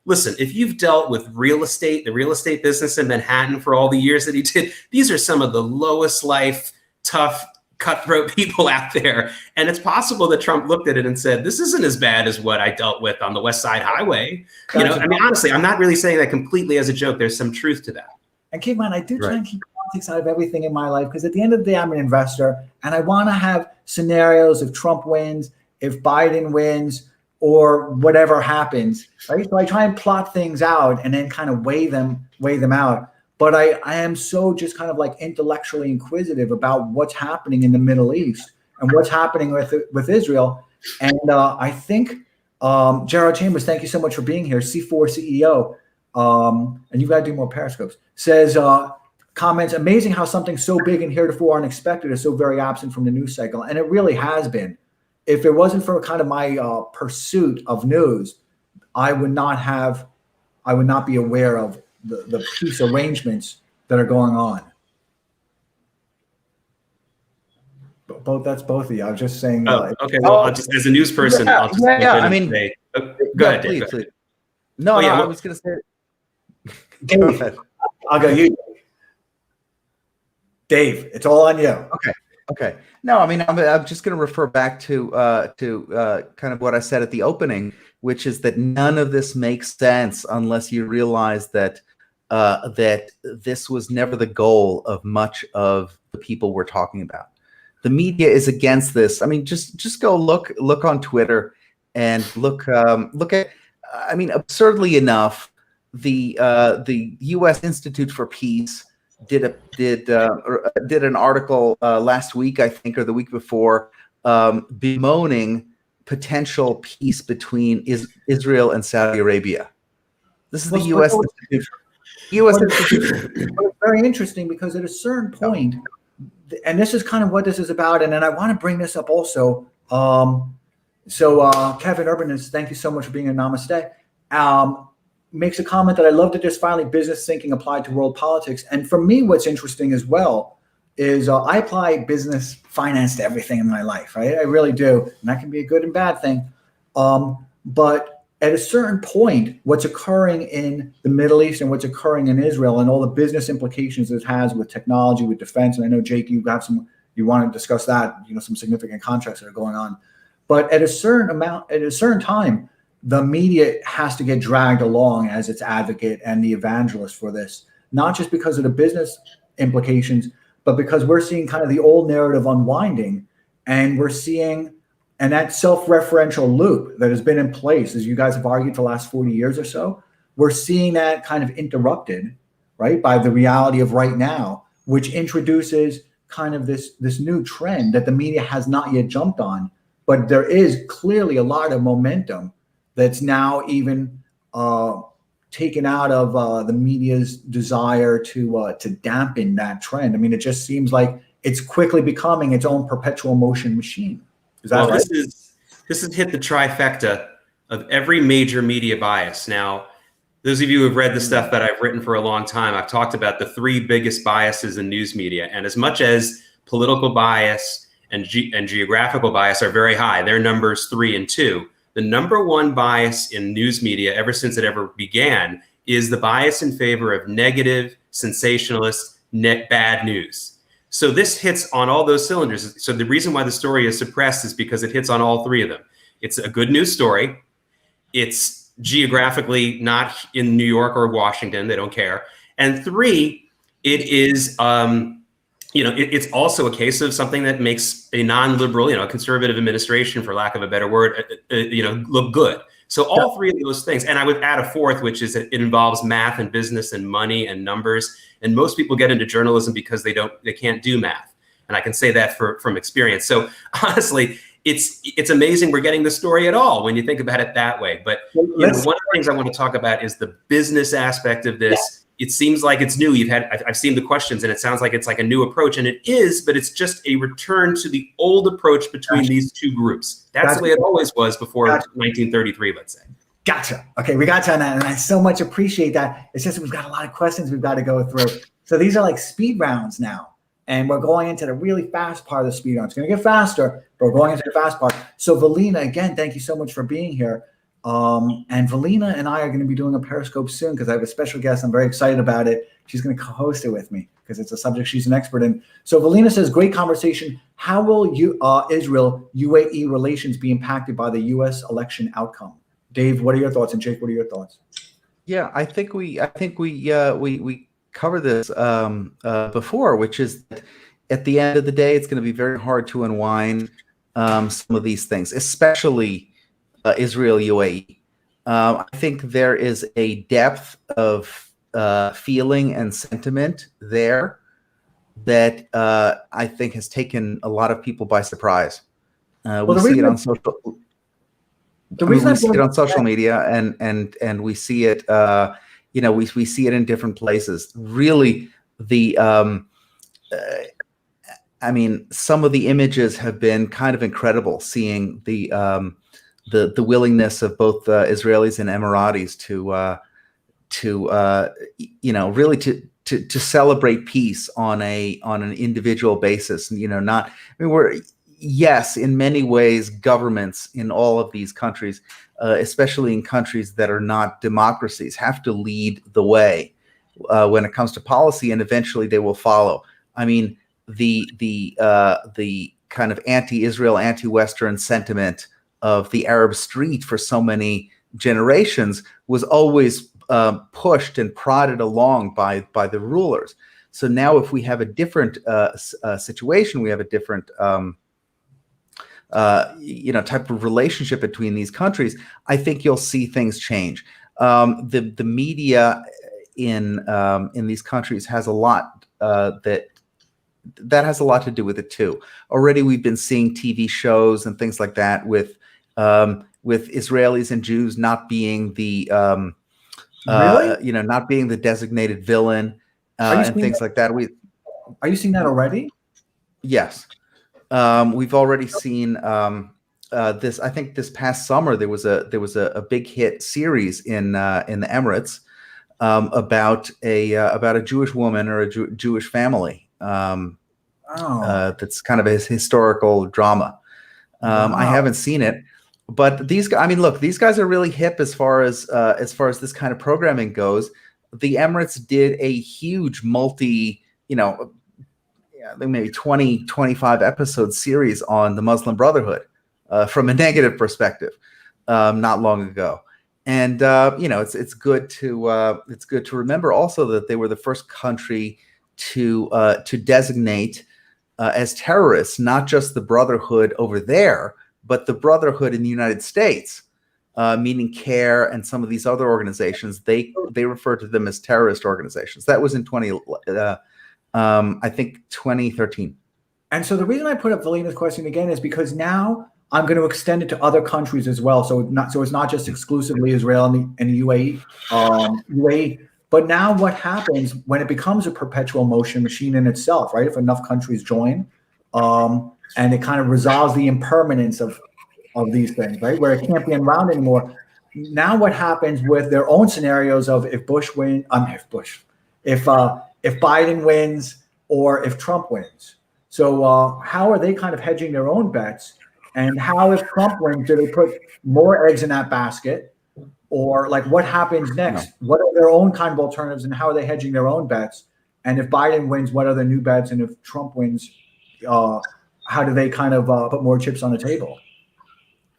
Listen, if you've dealt with real estate, the real estate business in Manhattan for all the years that he did, these are some of the lowest life, tough, cutthroat people out there. And it's possible that Trump looked at it and said, this isn't as bad as what I dealt with on the West Side Highway. You know, I mean, honestly, I'm not really saying that completely as a joke. There's some truth to that. And keep in mind, I do try and keep politics out of everything in my life, because at the end of the day, I'm an investor, and I want to have scenarios if Trump wins, if Biden wins, or whatever happens, right? So I try and plot things out and then kind of weigh them out. But I am so just kind of like intellectually inquisitive about what's happening in the Middle East and what's happening with Israel. And I think Gerald Chambers, thank you so much for being here. C4 CEO, and you've got to do more periscopes. Says, comments, amazing how something so big and heretofore unexpected is so very absent from the news cycle. And it really has been. If it wasn't for kind of my pursuit of news, I would not be aware of the peace arrangements that are going on. That's both of you. I was just saying. Okay. Well, I'll just, as a news person, I'll just I mean, say, go ahead, Dave. Please. No, I was going to say. Go ahead. I'll go. You, Dave. It's all on you. Okay. No, I mean, I'm just going to refer back to kind of what I said at the opening, which is that none of this makes sense unless you realize that that this was never the goal of much of the people we're talking about. The media is against this. I mean, just go look on Twitter and look at. I mean, absurdly enough, the U.S. Institute for Peace did an article last week, I think, or the week before, bemoaning potential peace between Israel and Saudi Arabia. This is the U.S. Institute. It's very interesting, because at a certain point, and this is kind of what this is about, and then I want to bring this up also. So Kevin Urbanus, thank you so much for being a namaste. Makes a comment that I love that there's finally business thinking applied to world politics. And for me, what's interesting as well is I apply business finance to everything in my life, right? I really do. And that can be a good and bad thing. But at a certain point, what's occurring in the Middle East and what's occurring in Israel and all the business implications it has with technology, with defense. And I know, Jake, you want to discuss that, some significant contracts that are going on. But at a certain time, the media has to get dragged along as its advocate and the evangelist for this, not just because of the business implications, but because we're seeing kind of the old narrative unwinding, and we're seeing, and that self-referential loop that has been in place, as you guys have argued for the last 40 years or so, we're seeing that kind of interrupted, right, by the reality of right now, which introduces kind of this new trend that the media has not yet jumped on, but there is clearly a lot of momentum that's now even taken out of the media's desire to dampen that trend. I mean, it just seems like it's quickly becoming its own perpetual motion machine. Is that right? This has hit the trifecta of every major media bias. Now, those of you who have read the stuff that I've written for a long time, I've talked about the three biggest biases in news media. And as much as political bias and geographical bias are very high, they're numbers 3 and 2. The number one bias in news media ever since it ever began is the bias in favor of negative, sensationalist, bad news. So this hits on all those cylinders. So the reason why the story is suppressed is because it hits on all three of them. It's a good news story. It's geographically not in New York or Washington. They don't care. And 3, it is, it's also a case of something that makes a non-liberal, a conservative administration, for lack of a better word, look good. So all three of those things, and I would add a fourth, which is it involves math and business and money and numbers. And most people get into journalism because they can't do math. And I can say that from experience. So honestly, it's amazing we're getting the story at all when you think about it that way. But one of the things I want to talk about is the business aspect of this. Yeah. It seems like it's new. I've seen the questions, and it sounds like it's like a new approach, and it is, but it's just a return to the old approach between these two groups. That's the way it always was before 1933, let's say. Gotcha. Okay, we got you on that, and I so much appreciate that. It's just we've got a lot of questions we've got to go through. So these are like speed rounds now, and we're going into the really fast part of the speed round. It's going to get faster, but we're going into the fast part. So Valina, again, thank you so much for being here. And Valina and I are going to be doing a Periscope soon because I have a special guest. I'm very excited about it. She's going to co-host it with me because it's a subject she's an expert in. So Valina says, great conversation. How will Israel-UAE relations be impacted by the U.S. election outcome? Dave, what are your thoughts? And Jake, what are your thoughts? Yeah, I think we covered this before, which is that at the end of the day, it's going to be very hard to unwind some of these things, especially Israel UAE. I think there is a depth of feeling and sentiment there that I think has taken a lot of people by surprise. We see it on social. We see it on social media, and we see it. We see it in different places. Really, some of the images have been kind of incredible. Seeing the willingness of both Israelis and Emiratis to celebrate peace on an individual basis. Yes, in many ways, governments in all of these countries, especially in countries that are not democracies, have to lead the way when it comes to policy, and eventually they will follow. I mean, the kind of anti-Israel, anti-Western sentiment of the Arab street for so many generations was always pushed and prodded along by the rulers. So now, if we have a different situation, we have a different type of relationship between these countries, I think you'll see things change. The media in these countries has a lot that has a lot to do with it too. Already, we've been seeing TV shows and things like that with Israelis and Jews not being the not being the designated villain and things like that. Are you seeing that already? Yes. We've already seen this. I think this past summer there was a big hit series in the Emirates about a Jewish woman or a Jewish family. That's kind of a historical drama. I haven't seen it, but these guys. I mean, look, these guys are really hip as far as this kind of programming goes. The Emirates did a huge I think maybe 20, 25 episode series on the Muslim Brotherhood from a negative perspective not long ago. And it's good to remember also that they were the first country to designate as terrorists not just the Brotherhood over there, but the Brotherhood in the United States, meaning CARE and some of these other organizations. They refer to them as terrorist organizations. That was in I think 2013. And so the reason I put up Valina's question again is because now I'm going to extend it to other countries as well. So it's not just exclusively Israel and the UAE. But now what happens when it becomes a perpetual motion machine in itself, right? If enough countries join, and it kind of resolves the impermanence of these things, right? Where it can't be unwound anymore. Now what happens with their own scenarios of if Biden wins or if Trump wins. So how are they kind of hedging their own bets? And how, if Trump wins, do they put more eggs in that basket? Or like what happens next? No. What are their own kind of alternatives and how are they hedging their own bets? And if Biden wins, what are the new bets? And if Trump wins, how do they kind of put more chips on the table?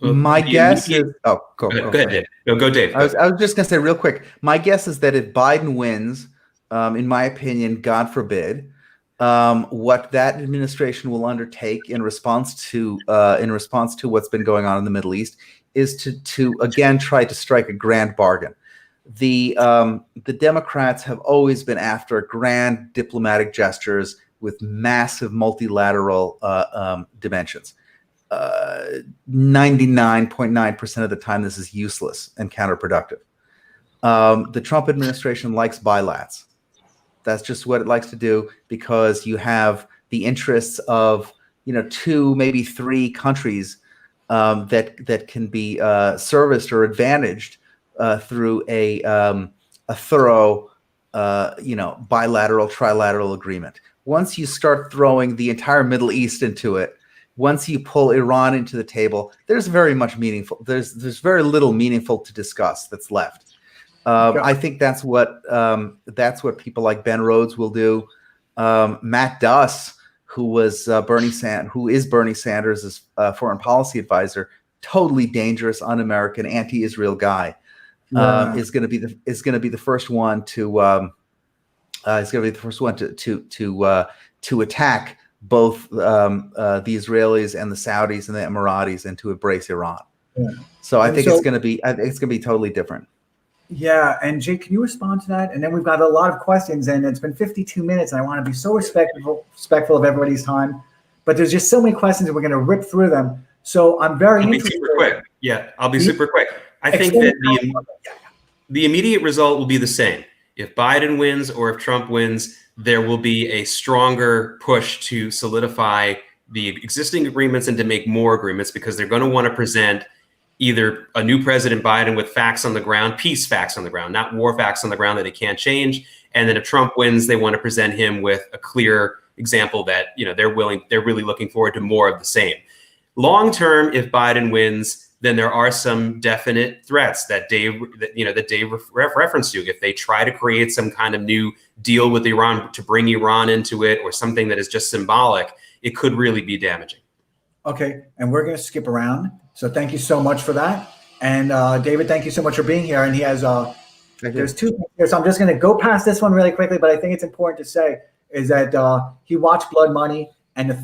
Well, my guess is go ahead, Dave. Go, Dave. I was just going to say real quick. My guess is that if Biden wins, in my opinion, God forbid, what that administration will undertake in response to what's been going on in the Middle East is to again try to strike a grand bargain. The Democrats have always been after grand diplomatic gestures with massive multilateral dimensions. 99.9% of the time, this is useless and counterproductive. The Trump administration likes bilats. That's just what it likes to do because you have the interests of 2, maybe 3 countries that can be serviced or advantaged through a thorough bilateral, trilateral agreement. Once you start throwing the entire Middle East into it, once you pull Iran into the table, there's very very little meaningful to discuss that's left. I think that's what people like Ben Rhodes will do. Matt Duss, who is Bernie Sanders' foreign policy advisor, totally dangerous, un-American, anti-Israel guy, is going to be the first one to attack both the Israelis and the Saudis and the Emiratis and to embrace Iran. Yeah. So I think it's going to be totally different. Yeah, and Jake, can you respond to that? And then we've got a lot of questions, and it's been 52 minutes, and I want to be so respectful of everybody's time. But there's just so many questions, and we're going to rip through them. So I'm very interested. Super quick. Yeah, I'll be super quick. I think that the immediate result will be the same. If Biden wins or if Trump wins, there will be a stronger push to solidify the existing agreements and to make more agreements because they're going to want to present either a new President Biden with facts on the ground, peace facts on the ground, not war facts on the ground that it can't change. And then if Trump wins, they want to present him with a clear example that they're really looking forward to more of the same. Long term, if Biden wins, then there are some definite threats that Dave referenced to. If they try to create some kind of new deal with Iran to bring Iran into it or something that is just symbolic, it could really be damaging. Okay, and we're going to skip around. So thank you so much for that. And David, thank you so much for being here. And he has, there's 2 things here. So I'm just going to go past this one really quickly, but I think it's important to say is that he watched Blood Money and the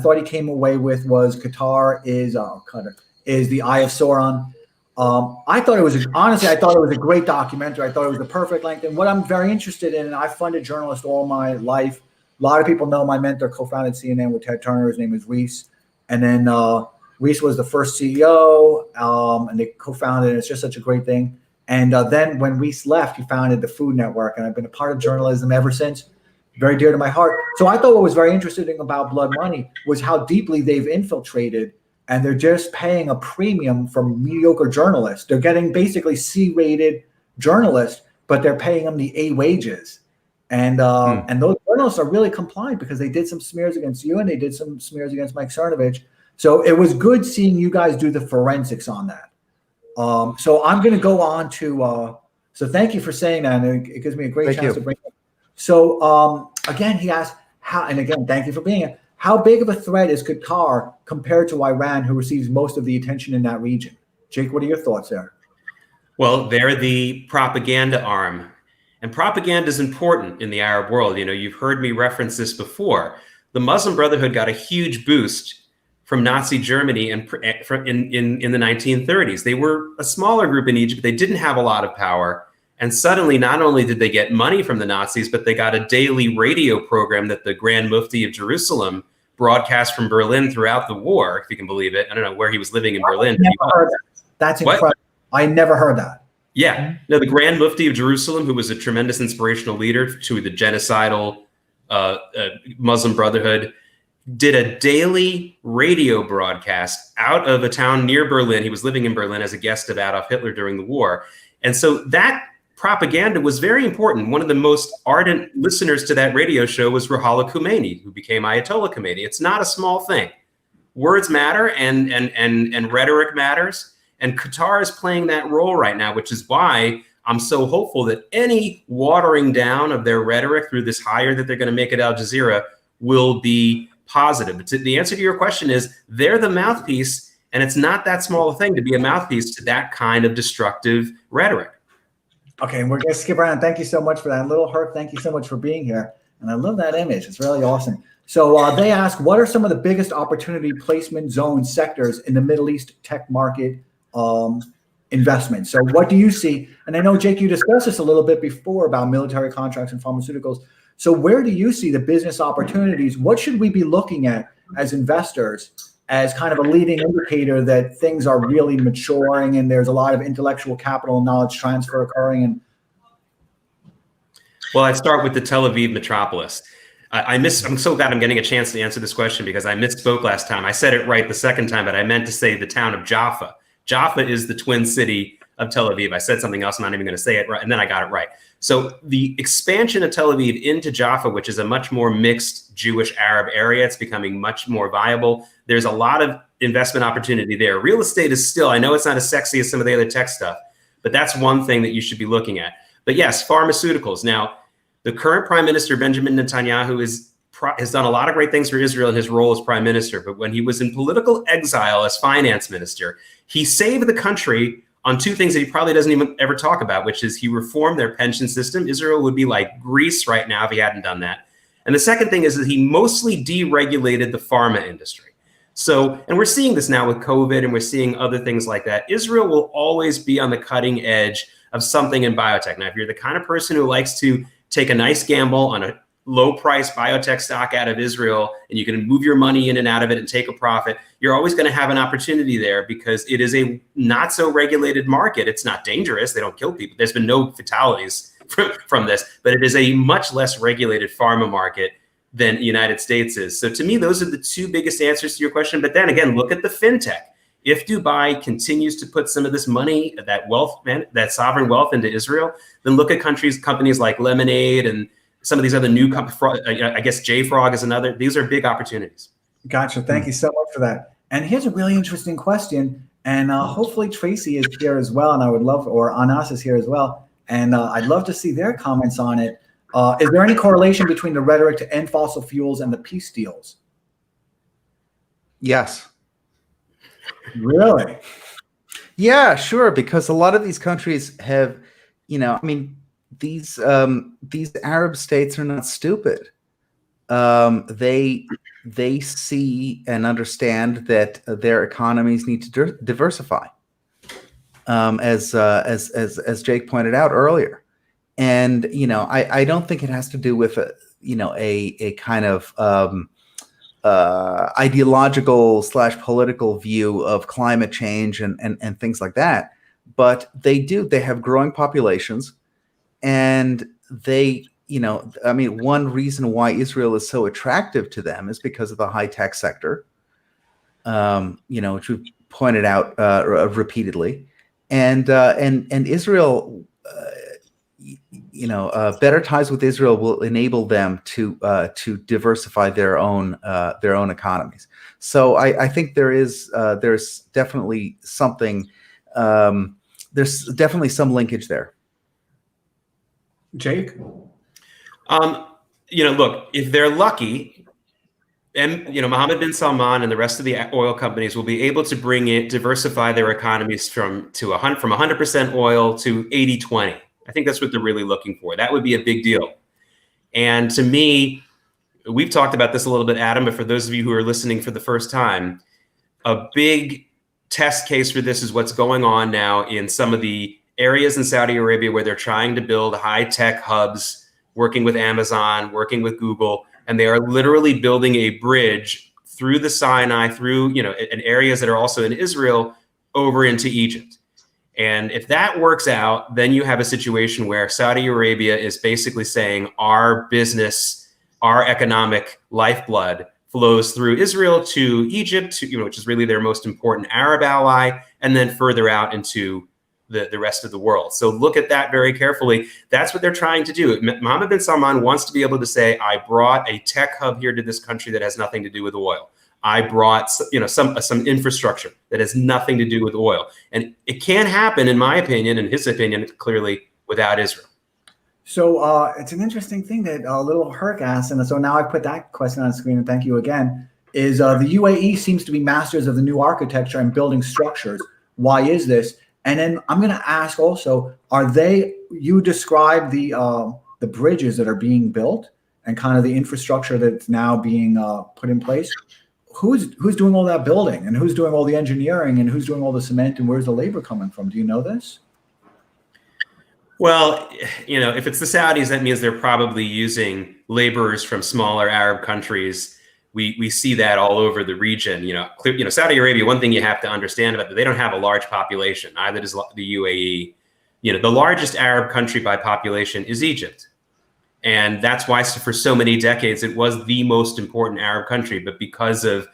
thought he came away with was Qatar is the Eye of Sauron. I thought it was a great documentary. I thought it was the perfect length. And what I'm very interested in, and I've funded journalists all my life. A lot of people know my mentor co-founded CNN with Ted Turner. His name is Reese. And then Reese was the first CEO, and they co-founded it. It's just such a great thing. And then when Reese left, he founded the Food Network, and I've been a part of journalism ever since. Very dear to my heart. So I thought what was very interesting about Blood Money was how deeply they've infiltrated, and they're just paying a premium from mediocre journalists. They're getting basically C-rated journalists, but they're paying them the A wages. And those journalists are really compliant because they did some smears against you, and they did some smears against Mike Cernovich. So it was good seeing you guys do the forensics on that. So I'm going to go on to. So thank you for saying that. And it gives me a great chance to bring it. So again, he asked how, and again, thank you for being here. How big of a threat is Qatar compared to Iran, who receives most of the attention in that region? Jake, what are your thoughts there? Well, they're the propaganda arm, and propaganda is important in the Arab world. You've heard me reference this before. The Muslim Brotherhood got a huge boost from Nazi Germany in the 1930s. They were a smaller group in Egypt. They didn't have a lot of power. And suddenly, not only did they get money from the Nazis, but they got a daily radio program that the Grand Mufti of Jerusalem broadcast from Berlin throughout the war, if you can believe it. I don't know where he was living in Berlin. That's incredible. I never heard that. Yeah. No, the Grand Mufti of Jerusalem, who was a tremendous inspirational leader to the genocidal Muslim Brotherhood, did a daily radio broadcast out of a town near Berlin. He was living in Berlin as a guest of Adolf Hitler during the war. And so that propaganda was very important. One of the most ardent listeners to that radio show was Ruhollah Khomeini, who became Ayatollah Khomeini. It's not a small thing. Words matter, and rhetoric matters. And Qatar is playing that role right now, which is why I'm so hopeful that any watering down of their rhetoric through this hire that they're going to make at Al Jazeera will be positive. The answer to your question is they're the mouthpiece, and it's not that small a thing to be a mouthpiece to that kind of destructive rhetoric. Okay, and we're going to skip around. Thank you so much for that. Little Herc, thank you so much for being here. And I love that image. It's really awesome. So they ask, what are some of the biggest opportunity placement zone sectors in the Middle East tech market investment? So what do you see? And I know, Jake, you discussed this a little bit before about military contracts and pharmaceuticals. So where do you see the business opportunities? What should we be looking at as investors as kind of a leading indicator that things are really maturing and there's a lot of intellectual capital and knowledge transfer occurring? And well, I'd start with the Tel Aviv metropolis. I'm so glad I'm getting a chance to answer this question because I misspoke last time. I said it right the second time, but I meant to say the town of Jaffa. Jaffa is the twin city of Tel Aviv. I said something else, I'm not even going to say it right, and then I got it right. So the expansion of Tel Aviv into Jaffa, which is a much more mixed Jewish-Arab area, it's becoming much more viable. There's a lot of investment opportunity there. Real estate is still, I know it's not as sexy as some of the other tech stuff, but that's one thing that you should be looking at. But yes, pharmaceuticals. Now, the current Prime Minister, Benjamin Netanyahu, has done a lot of great things for Israel in his role as prime minister. But when he was in political exile as finance minister, he saved the country on two things that he probably doesn't even ever talk about, which is he reformed their pension system. Israel would be like Greece right now if he hadn't done that. And the second thing is that he mostly deregulated the pharma industry. So, and we're seeing this now with COVID, and we're seeing other things like that. Israel will always be on the cutting edge of something in biotech. Now, if you're the kind of person who likes to take a nice gamble on a low price biotech stock out of Israel, and you can move your money in and out of it and take a profit, you're always going to have an opportunity there because it is a not so regulated market. It's not dangerous. They don't kill people. There's been no fatalities from this, but it is a much less regulated pharma market than the United States is. So to me, those are the two biggest answers to your question. But then again, look at the fintech. If Dubai continues to put some of this money, that wealth, that sovereign wealth into Israel, then look at companies like Lemonade and some of these other new companies. I guess JFrog is another. These are big opportunities. Gotcha. Thank you so much for that. And here's a really interesting question. And hopefully Tracy is here as well. And I would love, or Anas is here as well. And I'd love to see their comments on it. Is there any correlation between the rhetoric to end fossil fuels and the peace deals? Yes. Really? Yeah, sure. Because a lot of these countries have, these Arab states are not stupid. They see and understand that their economies need to diversify, as Jake pointed out earlier. And I don't think it has to do with a kind of ideological / political view of climate change and things like that. But they have growing populations, and one reason why Israel is so attractive to them is because of the high tech sector, which we've pointed out repeatedly, and Israel, better ties with Israel will enable them to diversify their own economies. So I think there's definitely something. There's definitely some linkage there. Jake? Look, if they're lucky, and Mohammed bin Salman and the rest of the oil companies will be able to diversify their economies from 100% oil to 80-20. I think that's what they're really looking for. That would be a big deal. And to me, we've talked about this a little bit, Adam, but for those of you who are listening for the first time, a big test case for this is what's going on now in some of the areas in Saudi Arabia where they're trying to build high-tech hubs, working with Amazon, working with Google, and they are literally building a bridge through the Sinai, through, in areas that are also in Israel, over into Egypt. And if that works out, then you have a situation where Saudi Arabia is basically saying our business, our economic lifeblood flows through Israel to Egypt, which is really their most important Arab ally, and then further out into the rest of the world. So look at that very carefully. That's what they're trying to do. Mohammed bin Salman wants to be able to say, I brought a tech hub here to this country that has nothing to do with oil. I brought some infrastructure that has nothing to do with oil. And it can't happen, in my opinion, in his opinion, clearly, without Israel. So it's an interesting thing that little Herc asked, and so now I put that question on the screen, and thank you again, is the UAE seems to be masters of the new architecture and building structures. Why is this? And then I'm going to ask also, you describe the bridges that are being built and kind of the infrastructure that's now being put in place. Who's doing all that building, and who's doing all the engineering, and who's doing all the cement, and where's the labor coming from? Do you know this? Well, if it's the Saudis, that means they're probably using laborers from smaller Arab countries. We see that all over the region. Saudi Arabia, one thing you have to understand about that, they don't have a large population. Neither does the UAE. The largest Arab country by population is Egypt. And that's why for so many decades, it was the most important Arab country. But because of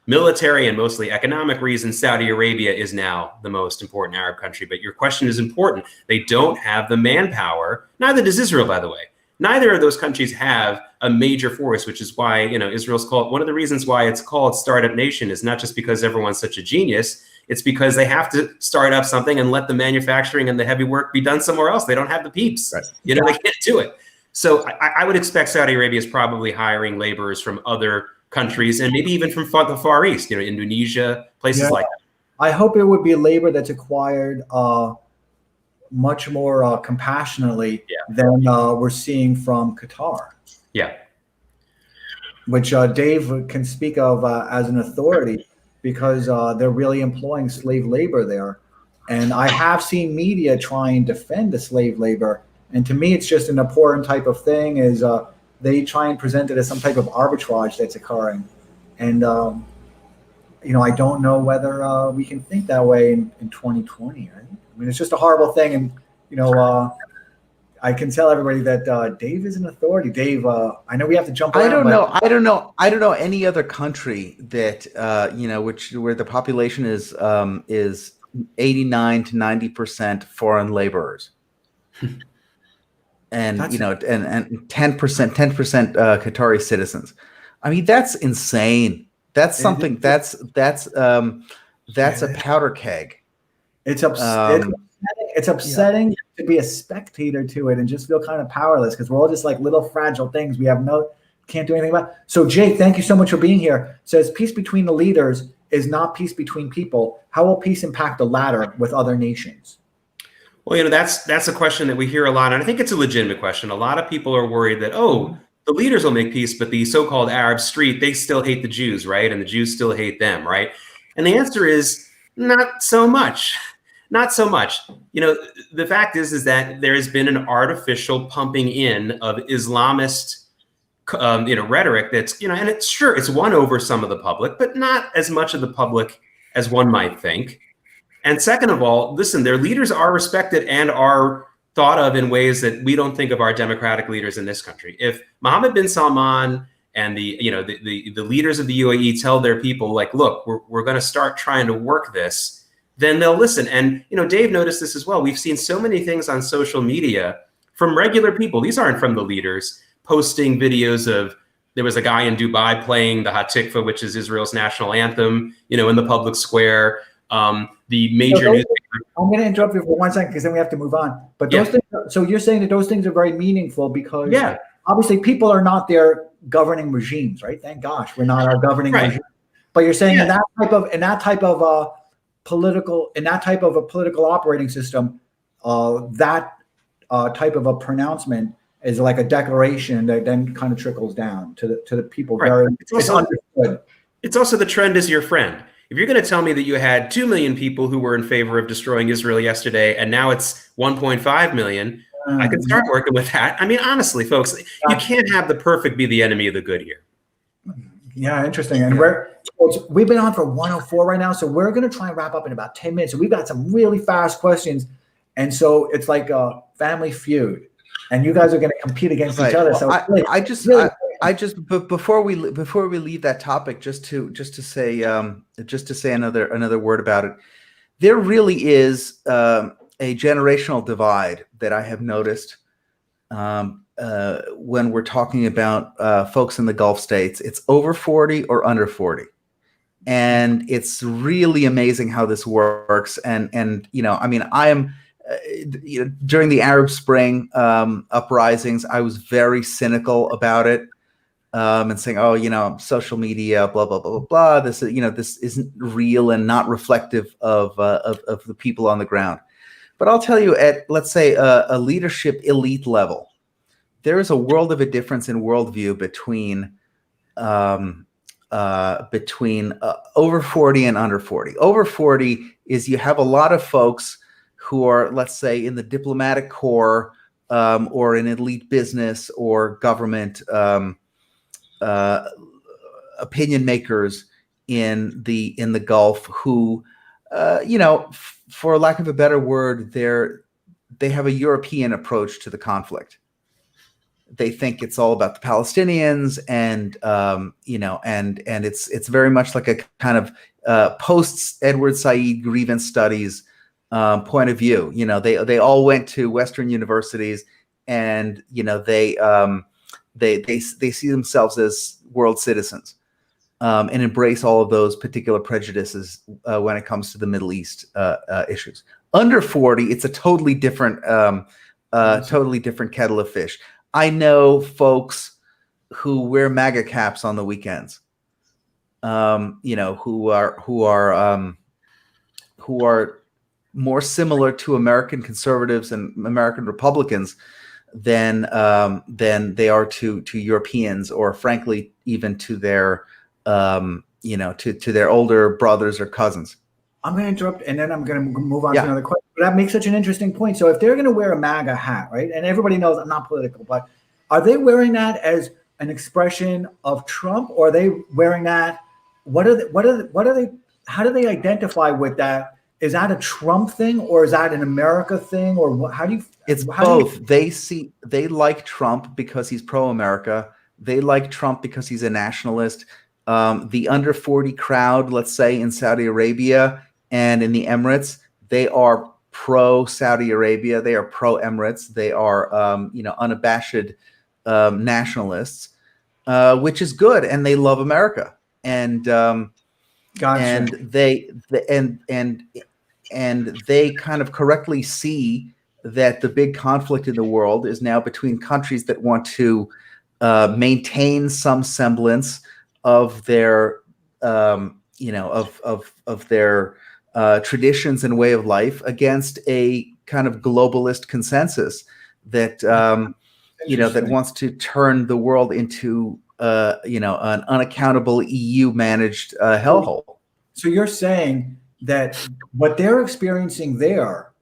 military and mostly economic reasons, Saudi Arabia is now the most important Arab country. But your question is important. They don't have the manpower. Neither does Israel, by the way. Neither of those countries have a major force, which is why, Israel's called, one of the reasons why it's called Startup Nation is not just because everyone's such a genius. It's because they have to start up something and let the manufacturing and the heavy work be done somewhere else. They don't have the peeps. Right. They can't do it. So I would expect Saudi Arabia is probably hiring laborers from other countries and maybe even from the Far East, Indonesia, places like that. I hope it would be labor that's acquired much more compassionately than we're seeing from Qatar. Yeah. Which Dave can speak of as an authority because they're really employing slave labor there. And I have seen media try and defend the slave labor. And to me, it's just an abhorrent type of thing is they try and present it as some type of arbitrage that's occurring. And, I don't know whether we can think that way in 2020. Right? I mean, it's just a horrible thing. And, I can tell everybody that Dave is an authority. Dave, I know we have to jump around. I don't know any other country that, where the population is 89 to 90% foreign laborers. And and 10% Qatari citizens. I mean, that's insane. That's something that's a powder keg. It's upsetting to be a spectator to it and just feel kind of powerless because we're all just like little fragile things. We have can't do anything about. So Jake, thank you so much for being here. Says peace between the leaders is not peace between people. How will peace impact the latter with other nations? Well, that's a question that we hear a lot, and I think it's a legitimate question. A lot of people are worried that, the leaders will make peace, but the so-called Arab street, they still hate the Jews, right? And the Jews still hate them, right? And the answer is not so much. Not so much. The fact is that there has been an artificial pumping in of Islamist, rhetoric that's, and it's won over some of the public, but not as much of the public as one might think. And second of all, listen, their leaders are respected and are thought of in ways that we don't think of our democratic leaders in this country. If Mohammed bin Salman and the leaders of the UAE tell their people, like, look, we're going to start trying to work this, then they'll listen. And, Dave noticed this as well. We've seen so many things on social media from regular people. These aren't from the leaders posting videos of, there was a guy in Dubai playing the Hatikva, which is Israel's national anthem, in the public square. The major newspaper. I'm going to interrupt you for 1 second because then we have to move on. But those things, so you're saying that those things are very meaningful because obviously people are not their governing regimes, right? Thank gosh, we're not our governing regime. But you're saying in that type of a political operating system, that type of a pronouncement is like a declaration that then kind of trickles down to the people. Right. It's understood. It's also the trend is your friend. If you're going to tell me that you had 2 million people who were in favor of destroying Israel yesterday, and now it's 1.5 million, I could start working with that. I mean, honestly, folks, you can't have the perfect be the enemy of the good here. Yeah, interesting. And we've been on for 104 right now, so we're going to try and wrap up in about 10 minutes. So we've got some really fast questions, and so it's like a family feud, and you guys are going to compete against each other. Well, So I just but before we leave that topic, just to say another word about it, there really is a generational divide that I have noticed when we're talking about folks in the Gulf states. It's over 40 or under 40. And it's really amazing how this works. And you know, I mean, I am, during the Arab Spring uprisings, I was very cynical about it and saying, oh, you know, social media, blah, blah, blah, blah, blah. This, you know, this isn't real and not reflective of the people on the ground. But I'll tell you, at, let's say, a leadership elite level, there is a world of a difference in worldview between over 40 and under 40. Over 40 is you have a lot of folks who are, let's say, in the diplomatic corps or in elite business or government opinion makers in the Gulf who, you know, for lack of a better word, they have a European approach to the conflict. They think it's all about the Palestinians, and you know, and it's very much like a kind of post Edward Said grievance studies point of view. You know, they all went to Western universities, and you know, they see themselves as world citizens and embrace all of those particular prejudices when it comes to the Middle East issues. Under 40, it's a totally different kettle of fish. I know folks who wear MAGA caps on the weekends, you know, who are more similar to American conservatives and American Republicans than they are to Europeans, or frankly, even to their you know, to their older brothers or cousins. I'm going to interrupt, and then I'm going to move on to another question. But that makes such an interesting point. So if they're going to wear a MAGA hat, right, and everybody knows I'm not political, but are they wearing that as an expression of Trump, or are they wearing that? What are they? How do they identify with that? Is that a Trump thing, or is that an America thing, or what? How do you? It's both. They like Trump because he's pro-America. They like Trump because he's a nationalist. The under 40 crowd, let's say in Saudi Arabia and in the Emirates, they are pro-Saudi Arabia. They are pro-Emirates. They are, you know, unabashed nationalists, which is good, and they love America. And Gotcha. and they kind of correctly see that the big conflict in the world is now between countries that want to maintain some semblance of their, you know, of their traditions and way of life against a kind of globalist consensus that, you know, that wants to turn the world into, you know, an unaccountable EU managed hellhole. So you're saying that what they're experiencing there,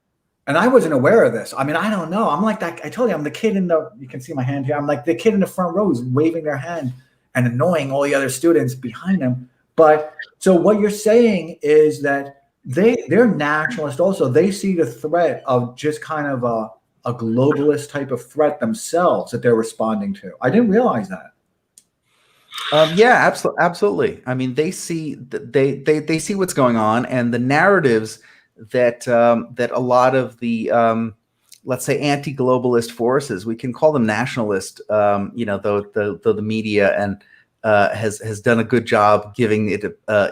and I wasn't aware of this. I mean, I don't know. I'm like that. I told you, I'm the kid in the, you can see my hand here. I'm like the kid in the front row who's waving their hand and annoying all the other students behind them. But so what you're saying is that they're nationalist also. They see the threat of just kind of a globalist type of threat themselves that they're responding to. I didn't realize that. Yeah, absolutely. I mean, they see they see what's going on, and the narratives that that a lot of the let's say anti-globalist forces, we can call them nationalist, you know, though the media and has done a good job giving it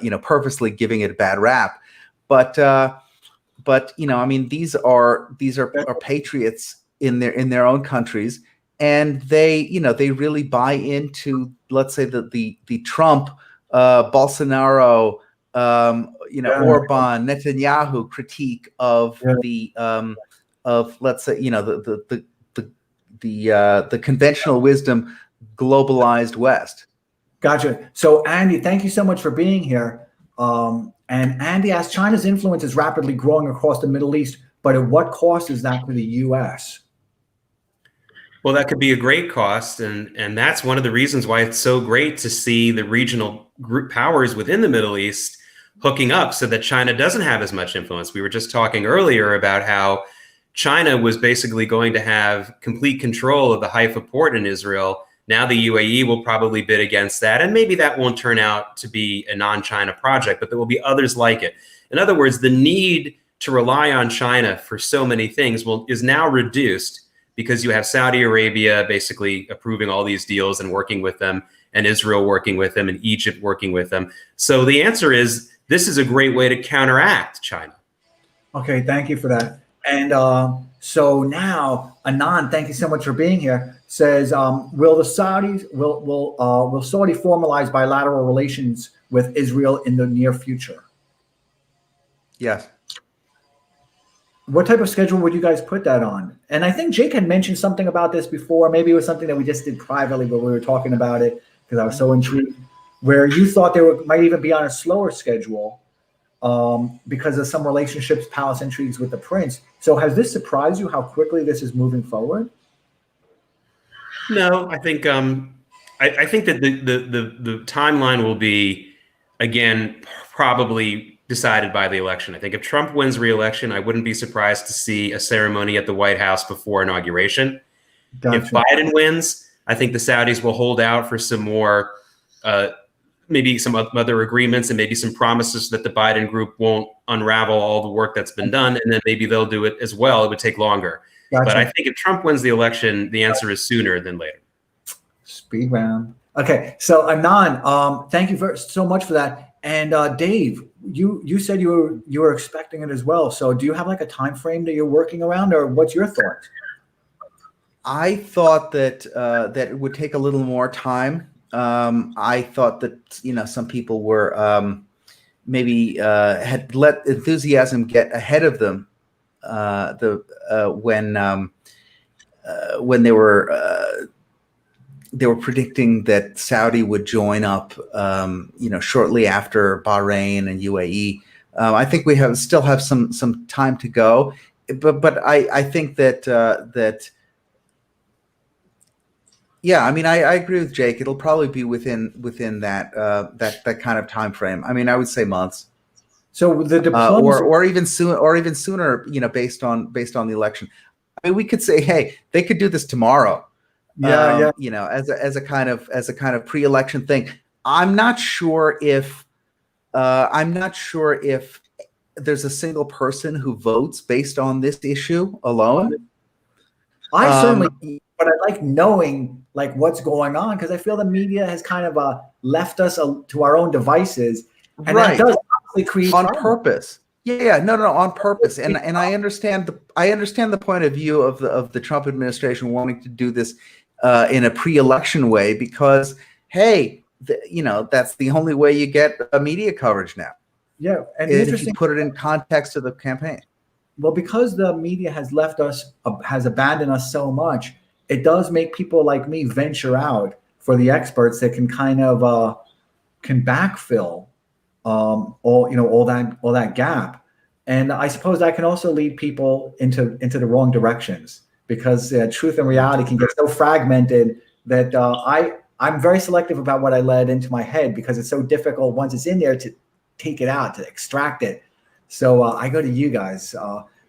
you know, purposely giving it a bad rap, but you know, I mean, these are patriots in their own countries. And they, you know, they really buy into, let's say, the Trump, Bolsonaro, you know, Orban, Netanyahu critique of the of, let's say, you know, the conventional wisdom globalized West. Gotcha. So Andy, thank you so much for being here. And Andy asks, China's influence is rapidly growing across the Middle East, but at what cost is that for the U.S.? Well, that could be a great cost, and that's one of the reasons why it's so great to see the regional group powers within the Middle East hooking up so that China doesn't have as much influence. We were just talking earlier about how China was basically going to have complete control of the Haifa port in Israel. Now the UAE will probably bid against that, and maybe that won't turn out to be a non-China project, but there will be others like it. In other words, the need to rely on China for so many things is now reduced because you have Saudi Arabia basically approving all these deals and working with them, and Israel working with them, and Egypt working with them. So the answer is, this is a great way to counteract China. Okay, thank you for that. And so now, Anand, thank you so much for being here. Says, will the Saudis will Saudi formalize bilateral relations with Israel in the near future? Yes. What type of schedule would you guys put that on? And I think Jake had mentioned something about this before. Maybe it was something that we just did privately, but we were talking about it because I was so intrigued. Where you thought might even be on a slower schedule because of some relationships, palace intrigues with the prince. So has this surprised you how quickly this is moving forward? No, I think I think that the timeline will be, again, probably decided by the election. I think if Trump wins re-election, I wouldn't be surprised to see a ceremony at the White House before inauguration. Gotcha. If Biden wins, I think the Saudis will hold out for some more, maybe some other agreements and maybe some promises that the Biden group won't unravel all the work that's been done, and then maybe they'll do it as well. It would take longer. Gotcha. But I think if Trump wins the election, the answer is sooner than later. Speed round. Okay, so Anand, thank you so much for that. And Dave, you said you were expecting it as well. So do you have like a time frame that you're working around, or what's your thoughts? I thought that that it would take a little more time. I thought that some people were maybe had let enthusiasm get ahead of them when they were predicting that Saudi would join up, shortly after Bahrain and UAE. I think we still have some time to go, but I think that. Yeah, I mean, I agree with Jake. It'll probably be within that kind of time frame. I mean, I would say months. So the diplomacy, or even sooner, based on the election. I mean, we could say, hey, they could do this tomorrow. Yeah. As a kind of pre-election thing. I'm not sure if there's a single person who votes based on this issue alone. I certainly, but I like knowing like what's going on, because I feel the media has kind of left us to our own devices, and right. that does actually create on trouble. Purpose. Yeah, no, on purpose. And I understand the point of view of the Trump administration wanting to do this in a pre-election way, because hey, that's the only way you get media coverage now. Yeah, and if you put it in context of the campaign. Well, because the media has left us, has abandoned us so much, it does make people like me venture out for the experts that can kind of can backfill all that gap. And I suppose that can also lead people into the wrong directions, because truth and reality can get so fragmented that I'm very selective about what I let into my head, because it's so difficult once it's in there to take it out, to extract it. So I go to you guys.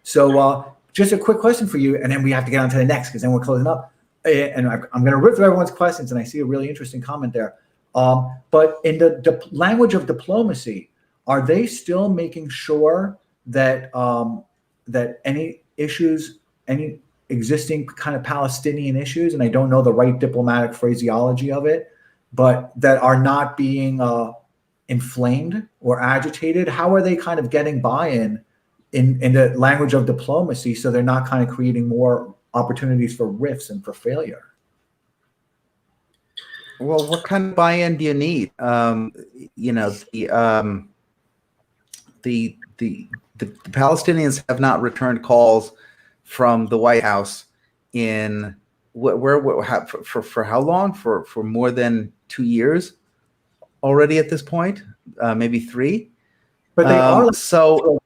So just a quick question for you, and then we have to get on to the next, because then we're closing up. And I'm going to rip through everyone's questions, and I see a really interesting comment there. But in the language of diplomacy, are they still making sure that that any issues, any existing kind of Palestinian issues, and I don't know the right diplomatic phraseology of it, but that are not being inflamed or agitated? How are they kind of getting buy-in in the language of diplomacy, so they're not kind of creating more opportunities for rifts and for failure? Well, what kind of buy-in do you need? The Palestinians have not returned calls from the White House in for how long? For more than 2 years already at this point, maybe 3. But they are so.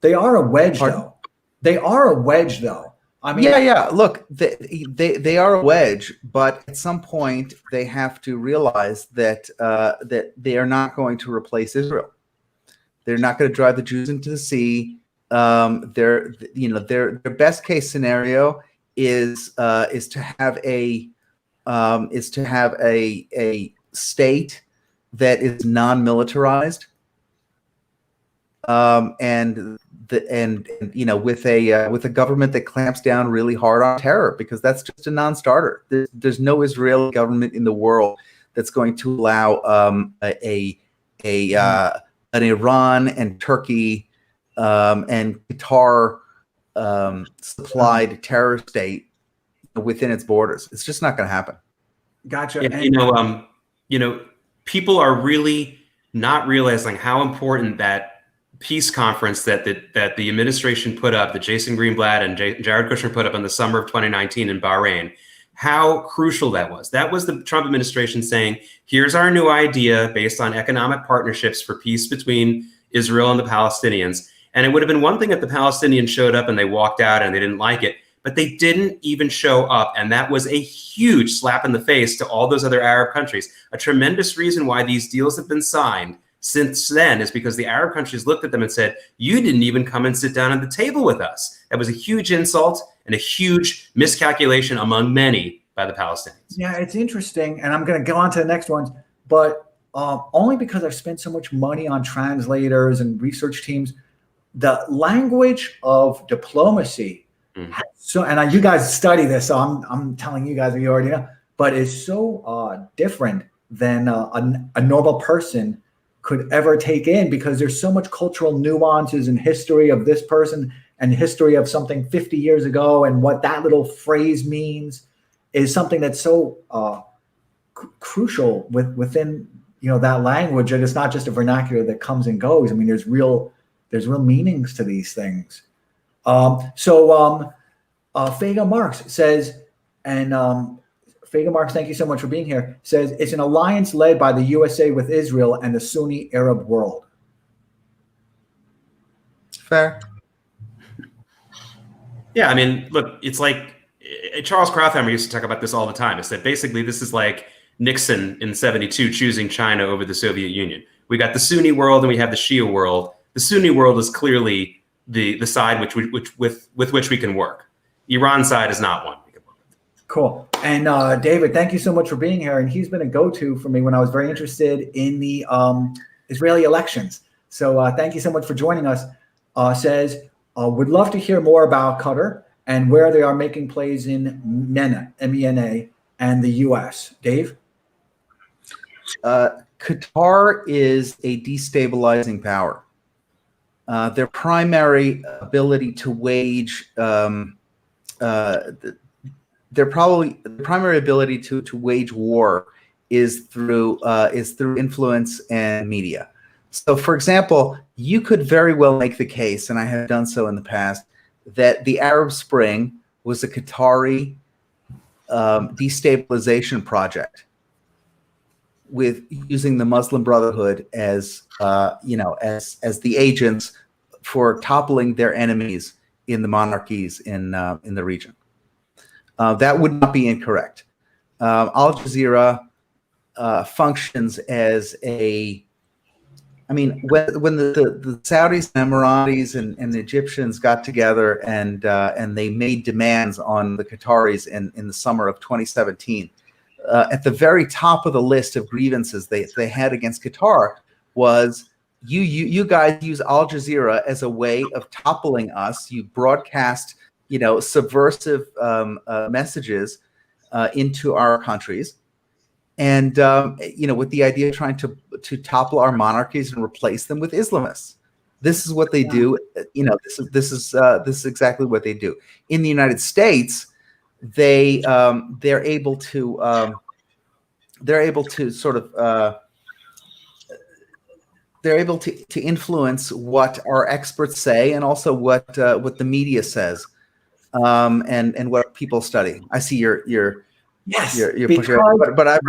They are a wedge, Pardon? though. They are a wedge, though. I mean, yeah. Look, they are a wedge, but at some point they have to realize that that they are not going to replace Israel. They're not going to drive the Jews into the sea. Their best case scenario is to have a state that is non-militarized, and with a government that clamps down really hard on terror, because that's just a non-starter. There's no Israeli government in the world that's going to allow an Iran and Turkey and Qatar supplied terror state within its borders. It's just not going to happen. Gotcha. Yeah, people are really not realizing how important that peace conference that the administration put up, that Jason Greenblatt and Jared Kushner put up in the summer of 2019 in Bahrain, how crucial that was. That was the Trump administration saying, here's our new idea based on economic partnerships for peace between Israel and the Palestinians. And it would have been one thing if the Palestinians showed up and they walked out and they didn't like it, but they didn't even show up. And that was a huge slap in the face to all those other Arab countries. A tremendous reason why these deals have been signed since then is because the Arab countries looked at them and said, you didn't even come and sit down at the table with us. That was a huge insult and a huge miscalculation among many by the Palestinians. Yeah, it's interesting. And I'm going to go on to the next ones, but only because I've spent so much money on translators and research teams, the language of diplomacy. So, and you guys study this, so I'm telling you guys what you already know, but it's so different than a normal person could ever take in, because there's so much cultural nuances and history of this person and history of something 50 years ago, and what that little phrase means is something that's so crucial within that language, and it's not just a vernacular that comes and goes. I mean, there's real meanings to these things. Fega Marx says, and Fega Marx, thank you so much for being here, says it's an alliance led by the USA with Israel and the Sunni Arab world. Fair. Yeah, I mean, look, it's like Charles Krauthammer used to talk about this all the time. It's that basically this is like Nixon in '72 choosing China over the Soviet Union. We got the Sunni world and we have the Shia world. The Sunni world is clearly the side with which we can work. Iran side is not one we can work with. Cool. And David, thank you so much for being here. And he's been a go-to for me when I was very interested in the Israeli elections. So thank you so much for joining us. Says, would love to hear more about Qatar and where they are making plays in MENA, MENA, and the US. Dave? Qatar is a destabilizing power. Their primary ability to wage primary ability to wage war is through influence and media. So, for example, you could very well make the case, and I have done so in the past, that the Arab Spring was a Qatari destabilization project, with using the Muslim Brotherhood as the agents for toppling their enemies in the monarchies in the region. That would not be incorrect. Al Jazeera functions as when the Saudis and Emiratis and the Egyptians got together and they made demands on the Qataris in the summer of 2017, at the very top of the list of grievances they had against Qatar was, you guys use Al Jazeera as a way of toppling us. You broadcast subversive messages into our countries, and with the idea of trying to topple our monarchies and replace them with Islamists. This is what they do. This is exactly what they do. In the United States, they're able to influence what our experts say, and also what the media says, and what people study. I see you're pushing, but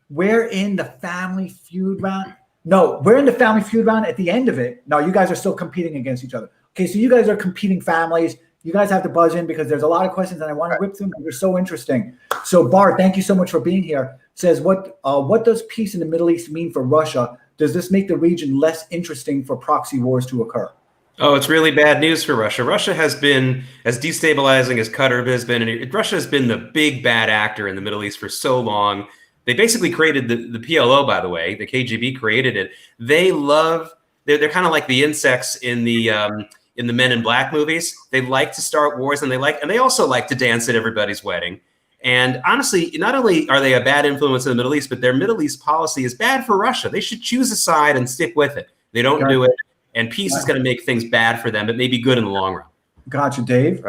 we're in the Family Feud round. No, we're in the Family Feud round at the end of it. No, you guys are still competing against each other. Okay, so you guys are competing families. You guys have to buzz in because there's a lot of questions and I want to whip through them. They're so interesting. So Bart, thank you so much for being here. Says, what does peace in the Middle East mean for Russia? Does this make the region less interesting for proxy wars to occur? Oh, it's really bad news for Russia. Russia has been as destabilizing as Qatar has been. And Russia has been the big bad actor in the Middle East for so long. They basically created the PLO, by the way. The KGB created it. They're kind of like the insects in the Men in Black movies. They like to start wars, and they also like to dance at everybody's wedding. And honestly, not only are they a bad influence in the Middle East, but their Middle East policy is bad for Russia. They should choose a side and stick with it. They don't do it, and peace is going to make things bad for them, but maybe good in the long run. Gotcha, Dave.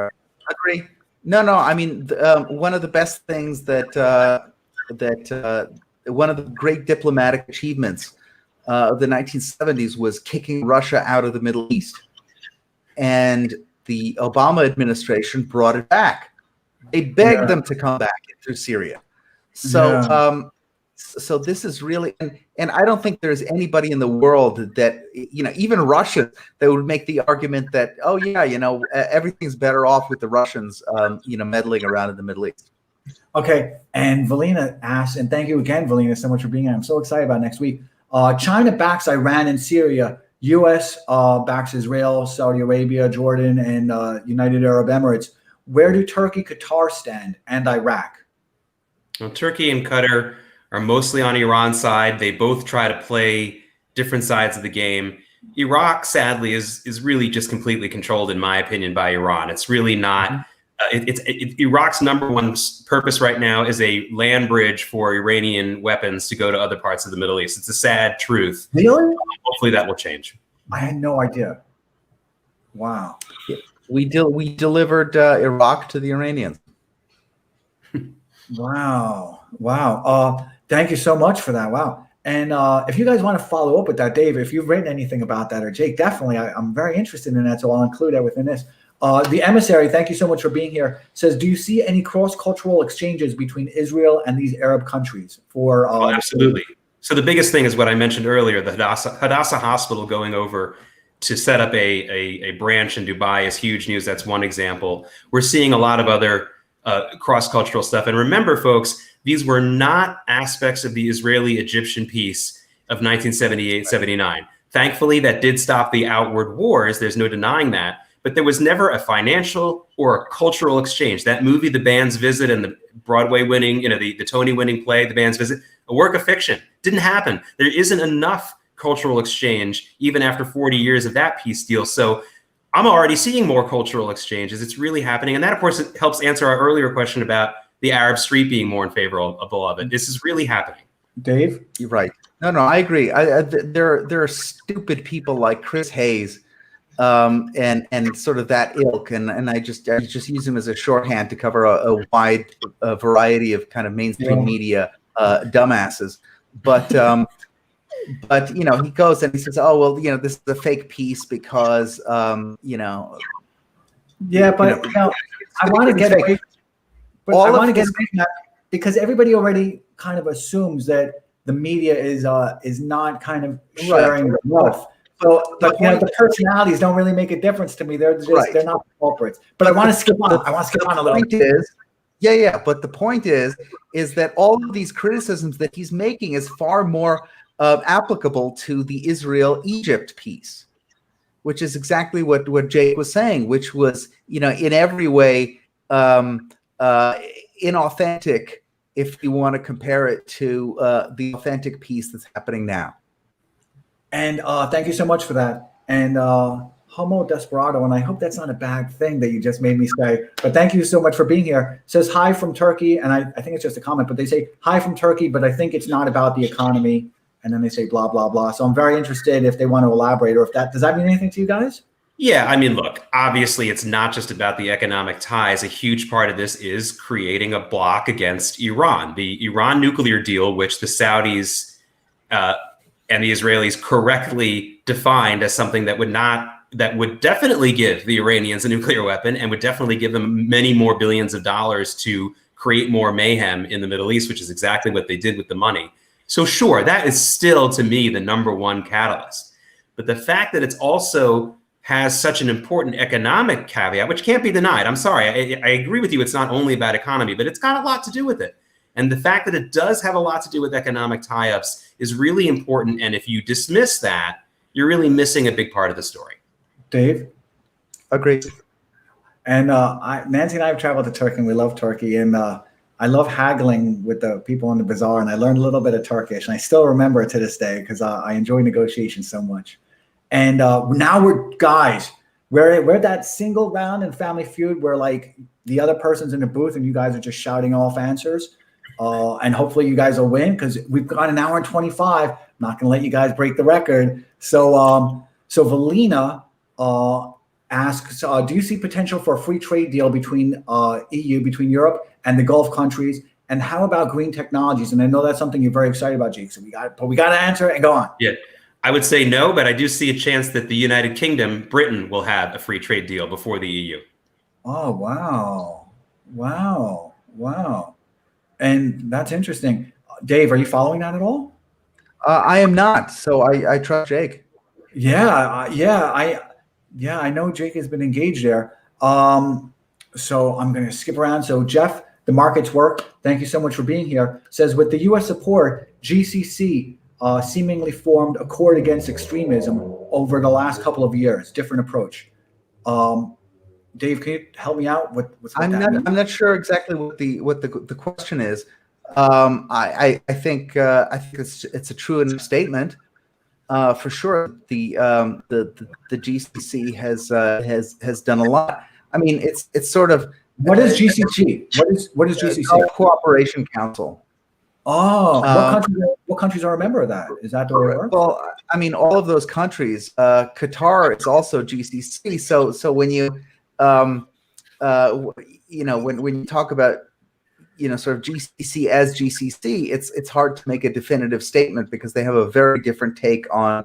Agree. No. I mean, one of the best things that one of the great diplomatic achievements of the 1970s was kicking Russia out of the Middle East, and the Obama administration brought it back. They begged them to come back through Syria. So, so this is really, and I don't think there's anybody in the world that, even Russia, that would make the argument that, oh yeah, everything's better off with the Russians, meddling around in the Middle East. Okay, and Valina asks, and thank you again, Valina, so much for being here. I'm so excited about next week. China backs Iran and Syria. U.S. Backs Israel, Saudi Arabia, Jordan, and United Arab Emirates. Where do Turkey, Qatar stand, and Iraq? Well, Turkey and Qatar are mostly on Iran's side. They both try to play different sides of the game. Iraq, sadly, is really just completely controlled, in my opinion, by Iran. It's really not. Iraq's number one purpose right now is a land bridge for Iranian weapons to go to other parts of the Middle East. It's a sad truth. Really? Hopefully that will change. I had no idea. Wow. We delivered Iraq to the Iranians. Wow. Thank you so much for that. Wow. And if you guys want to follow up with that, Dave, if you've written anything about that, or Jake, definitely, I'm very interested in that, so I'll include that within this. The emissary, thank you so much for being here, says, do you see any cross-cultural exchanges between Israel and these Arab countries? Absolutely. So the biggest thing is what I mentioned earlier, the Hadassah Hospital going over to set up a branch in Dubai is huge news. That's one example. We're seeing a lot of other cross-cultural stuff. And remember, folks, these were not aspects of the Israeli-Egyptian peace of 1978-79. Thankfully, that did stop the outward wars. There's no denying that. But there was never a financial or a cultural exchange. That movie, The Band's Visit, and the Broadway winning, the Tony winning play, The Band's Visit, a work of fiction. Didn't happen. There isn't enough cultural exchange, even after 40 years of that peace deal. So I'm already seeing more cultural exchanges. It's really happening. And that, of course, helps answer our earlier question about the Arab Street being more in favor of it. This is really happening. Dave? You're right. No, I agree. There are stupid people like Chris Hayes, and sort of that ilk, and I just use him as a shorthand to cover a wide variety of kind of mainstream media dumbasses. But he goes and he says, oh well, this is a fake peace because I want to get away. But I want to get away from that because everybody already kind of assumes that the media is not kind of sharing the wealth. So, but the personalities don't really make a difference to me. They're just they're not the culprits. But I want to skip on. A little bit. But the point is that all of these criticisms that he's making is far more applicable to the Israel-Egypt peace, which is exactly what Jake was saying, which was in every way inauthentic if you want to compare it to the authentic peace that's happening now. And thank you so much for that. And Homo Desperado, and I hope that's not a bad thing that you just made me say, but thank you so much for being here. Says hi from Turkey, and I think it's just a comment, but they say hi from Turkey, but I think it's not about the economy, and then they say blah, blah, blah. So I'm very interested if they want to elaborate, or does that mean anything to you guys? Yeah, I mean, look, obviously it's not just about the economic ties. A huge part of this is creating a block against Iran. The Iran nuclear deal, which the Saudis and the Israelis correctly defined as something that would definitely give the Iranians a nuclear weapon and would definitely give them many more billions of dollars to create more mayhem in the Middle East, which is exactly what they did with the money. So sure, that is still, to me, the number one catalyst. But the fact that it's also has such an important economic caveat, which can't be denied. I'm sorry, I agree with you. It's not only about economy, but it's got a lot to do with it. And the fact that it does have a lot to do with economic tie-ups is really important. And if you dismiss that, you're really missing a big part of the story. Dave? Agreed. And Nancy and I have traveled to Turkey, and we love Turkey. And I love haggling with the people in the bazaar, and I learned a little bit of Turkish, and I still remember it to this day because I enjoy negotiations so much. And now we're that single round in Family Feud where like the other person's in the booth and you guys are just shouting off answers. And hopefully you guys will win because we've got an hour and 25. I'm not going to let you guys break the record. So Valina asks, do you see potential for a free trade deal between EU, between Europe and the Gulf countries? And how about green technologies? And I know that's something you're very excited about, Jake. So we got to answer it and go on. Yeah, I would say no, but I do see a chance that the United Kingdom, Britain, will have a free trade deal before the EU. Oh, wow. Wow. Wow. And that's interesting. Dave, are you following that at all? I am not. So I trust Jake. Yeah. I know Jake has been engaged there. So I'm going to skip around. So Jeff, the markets work. Thank you so much for being here. Says with the U.S. support, GCC seemingly formed accord against extremism over the last couple of years. Different approach. Dave, can you help me out with what I'm not sure exactly what the question is. I think it's a true enough statement. For sure, the GCC has done a lot. I mean, it's sort of what is GCC? What is GCC? Gulf Cooperation Council. Oh, what countries are a member of that? Is that the way it works? Well, I mean, all of those countries. Qatar is also GCC. So when you when you talk about sort of GCC as GCC, it's hard to make a definitive statement because they have a very different take on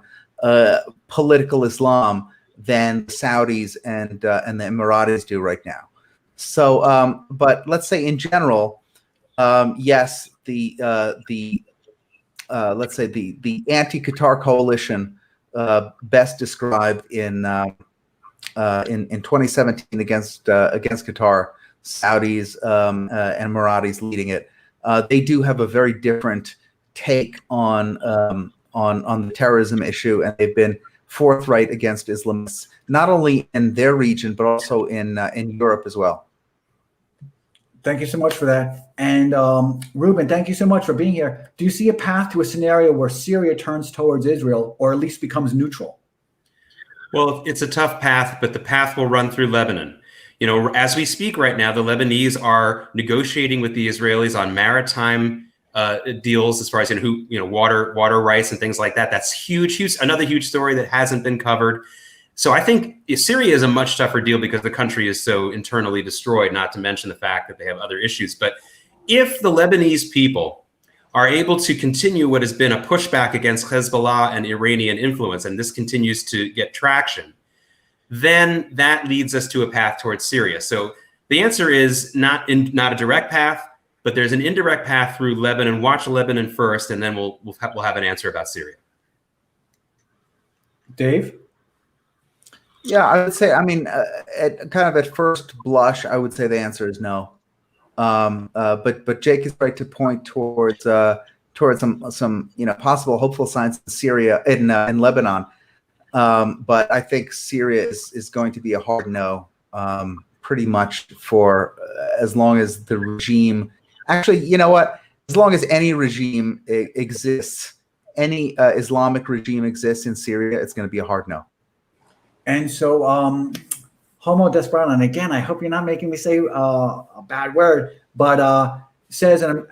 political Islam than the Saudis and the Emiratis do right now. So, but let's say in general, yes, let's say the anti-Qatar coalition, best described in 2017 against Qatar, Saudis and Emiratis leading it. They do have a very different take on the terrorism issue, and they've been forthright against Islamists, not only in their region but also in Europe as well. Thank you so much for that. And Ruben, thank you so much for being here. Do you see a path to a scenario where Syria turns towards Israel, or at least becomes neutral? Well, it's a tough path, but the path will run through Lebanon. As we speak right now, the Lebanese are negotiating with the Israelis on maritime deals as far as water rights and things like that. That's huge, another huge story that hasn't been covered. So I think Syria is a much tougher deal because the country is so internally destroyed, not to mention the fact that they have other issues. But if the Lebanese people are able to continue what has been a pushback against Hezbollah and Iranian influence, and this continues to get traction, then that leads us to a path towards Syria. So the answer is not a direct path, but there's an indirect path through Lebanon. Watch Lebanon first, and then we'll have an answer about Syria. Dave? Yeah, I would say, I mean, at first blush, I would say the answer is no. But Jake is right to point towards some possible hopeful signs in Syria in Lebanon. But I think Syria is going to be a hard no, pretty much for as long as the regime. Actually, you know what? As long as any regime exists, any Islamic regime exists in Syria, it's going to be a hard no. And so, Homo Desperado, and again, I hope you're not making me say a bad word, but says, and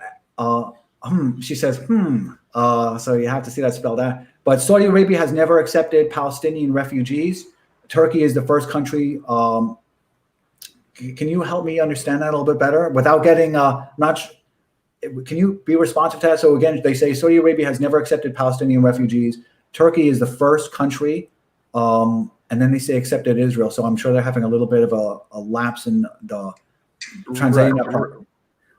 she says, so you have to see that spelled out. But Saudi Arabia has never accepted Palestinian refugees. Turkey is the first country. Can you help me understand that a little bit better without getting can you be responsive to that? So again, they say Saudi Arabia has never accepted Palestinian refugees. Turkey is the first country. And then they say accepted Israel. So I'm sure they're having a little bit of a lapse in the translating that part.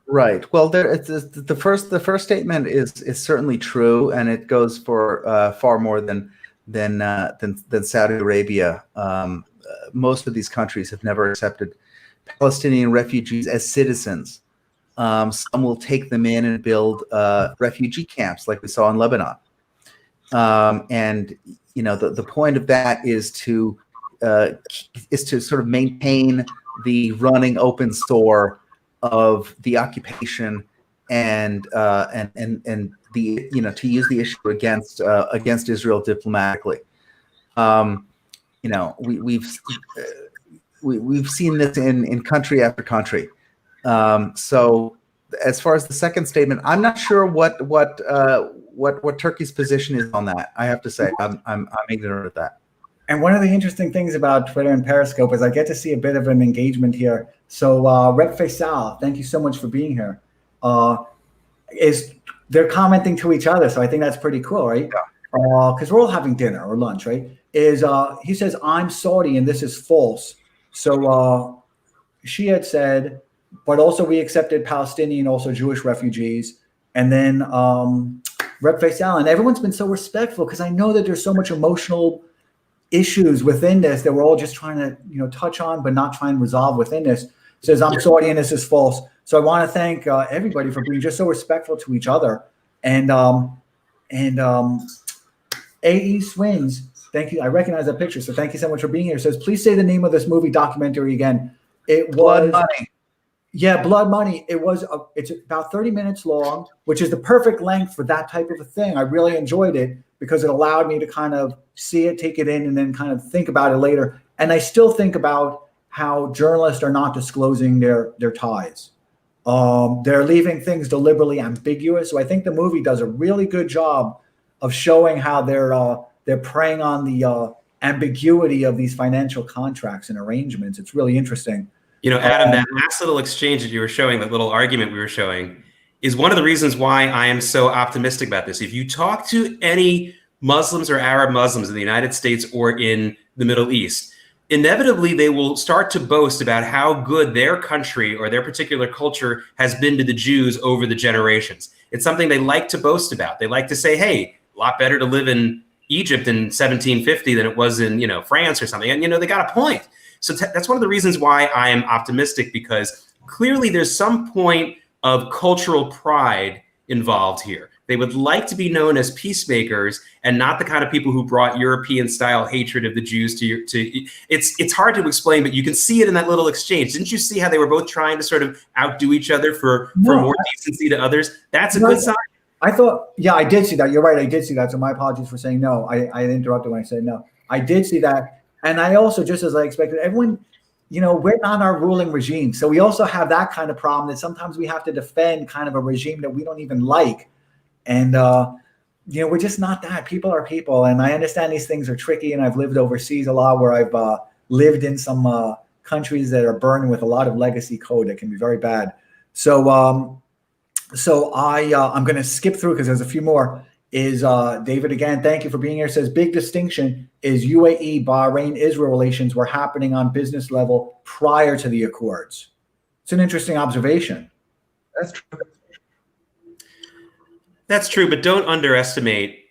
Right. Well, the first statement is certainly true, and it goes for far more than than Saudi Arabia. Most of these countries have never accepted Palestinian refugees as citizens. Some will take them in and build refugee camps, like we saw in Lebanon. And the point of that is to sort of maintain the running open store of the occupation and the to use the issue against Israel diplomatically. We've seen this in country after country. So as far as the second statement, I'm not sure what Turkey's position is on that. I have to say, I'm ignorant of that. And one of the interesting things about Twitter and Periscope is I get to see a bit of an engagement here. So Rep Faisal, thank you so much for being here. They're commenting to each other, so I think that's pretty cool, right? Because we're all having dinner or lunch, right? He says, I'm Saudi and this is false. So she had said, but also we accepted Palestinian, also Jewish refugees. And then Rep Faisal, and everyone's been so respectful because I know that there's so much emotional issues within this that we're all just trying to touch on, but not trying to resolve within this. Says, I'm Saudi and this is false. So I want to thank everybody for being just so respectful to each other. And AE Swins, thank you. I recognize that picture. So thank you so much for being here. It says, please say the name of this movie documentary again. It was Blood Money. Yeah, Blood Money. It's about 30 minutes long, which is the perfect length for that type of a thing. I really enjoyed it because it allowed me to kind of see it, take it in, and then kind of think about it later. And I still think about how journalists are not disclosing their ties. They're leaving things deliberately ambiguous. So I think the movie does a really good job of showing how they're preying on the ambiguity of these financial contracts and arrangements. It's really interesting. Adam, that last little exchange that you were showing, that little argument we were showing, is one of the reasons why I am so optimistic about this. If you talk to any Muslims or Arab Muslims in the United States or in the Middle East, inevitably they will start to boast about how good their country or their particular culture has been to the Jews over the generations. It's something they like to boast about. They like to say, hey, a lot better to live in Egypt in 1750 than it was in, France or something. And, they got a point. So that's one of the reasons why I am optimistic, because clearly there's some point of cultural pride involved here. They would like to be known as peacemakers and not the kind of people who brought European-style hatred of the Jews to. It's hard to explain, but you can see it in that little exchange. Didn't you see how they were both trying to sort of outdo each other for more decency to others? That's a good sign. I thought, yeah, I did see that. You're right, I did see that. So my apologies for saying no. I interrupted when I said no. I did see that. And I also, just as I expected, everyone, we're not our ruling regime. So we also have that kind of problem that sometimes we have to defend kind of a regime that we don't even like. And, we're just not that. People are people. And I understand these things are tricky. And I've lived overseas a lot, where I've lived in some countries that are burning with a lot of legacy code that can be very bad. So I'm going to skip through because there's a few more. David, again, thank you for being here. Says, big distinction is UAE, Bahrain, Israel relations were happening on business level prior to the Accords. It's an interesting observation. That's true. That's true, but don't underestimate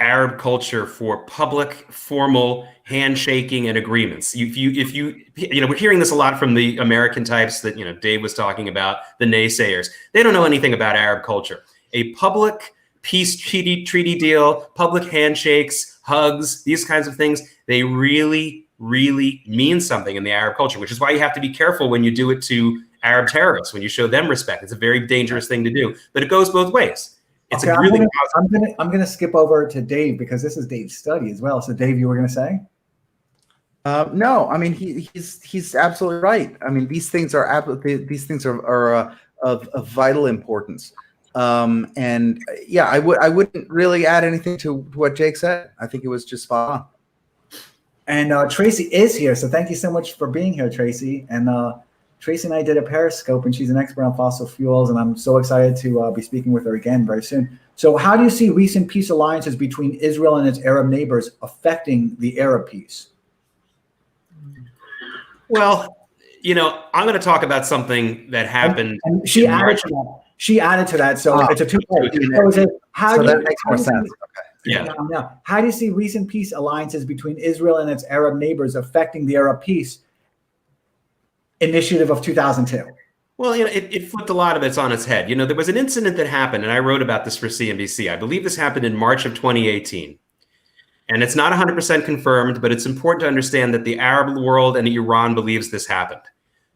Arab culture for public, formal handshaking and agreements. If you we're hearing this a lot from the American types that Dave was talking about, the naysayers. They don't know anything about Arab culture. A public peace treaty deal, public handshakes, hugs, these kinds of things, they really, really mean something in the Arab culture, which is why you have to be careful when you do it to Arab terrorists, when you show them respect. It's a very dangerous thing to do, but it goes both ways. It's okay, really I'm gonna skip over to Dave because this is Dave's study as well. So Dave, you were gonna say? No, I mean he's absolutely right. I mean these things are of vital importance. And yeah, I wouldn't really add anything to what Jake said. I think it was just spot on. And Tracy is here, so thank you so much for being here, Tracy. And Tracy and I did a Periscope, and she's an expert on fossil fuels, and I'm so excited to be speaking with her again very soon. So how do you see recent peace alliances between Israel and its Arab neighbors affecting the Arab peace? Well, I'm going to talk about something that happened. And she added to that. So it's a two-part. So that makes more sense. Okay. Yeah. Now, how do you see recent peace alliances between Israel and its Arab neighbors affecting the Arab peace initiative of 2002? Well, it flipped a lot of it on its head. There was an incident that happened, and I wrote about this for CNBC. I believe this happened in March of 2018. And it's not 100% confirmed, but it's important to understand that the Arab world and Iran believes this happened.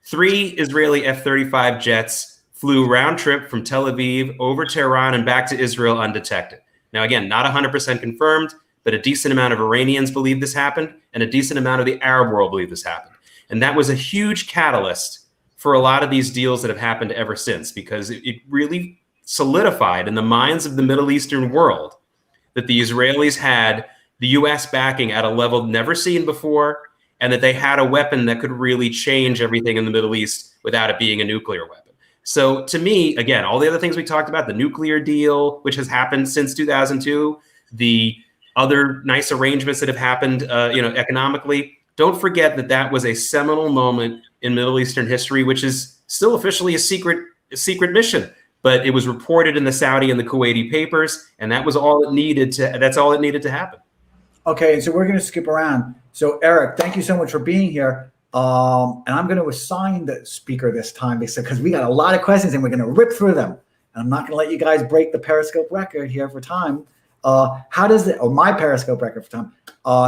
3 Israeli F-35 jets flew round trip from Tel Aviv over Tehran and back to Israel undetected. Now, again, not 100% confirmed, but a decent amount of Iranians believe this happened, and a decent amount of the Arab world believe this happened. And that was a huge catalyst for a lot of these deals that have happened ever since, because it really solidified in the minds of the Middle Eastern world that the Israelis had the U.S. backing at a level never seen before, and that they had a weapon that could really change everything in the Middle East without it being a nuclear weapon. So to me, again, all the other things we talked about, the nuclear deal, which has happened since 2002, the other nice arrangements that have happened, economically, don't forget that that was a seminal moment in Middle Eastern history, which is still officially a secret mission. But it was reported in the Saudi and the Kuwaiti papers, and that's all it needed to happen. Okay, so we're going to skip around. So Eric, thank you so much for being here. And I'm going to assign the speaker this time because we got a lot of questions and we're going to rip through them. And I'm not going to let you guys break the Periscope record here for time. My Periscope record for time.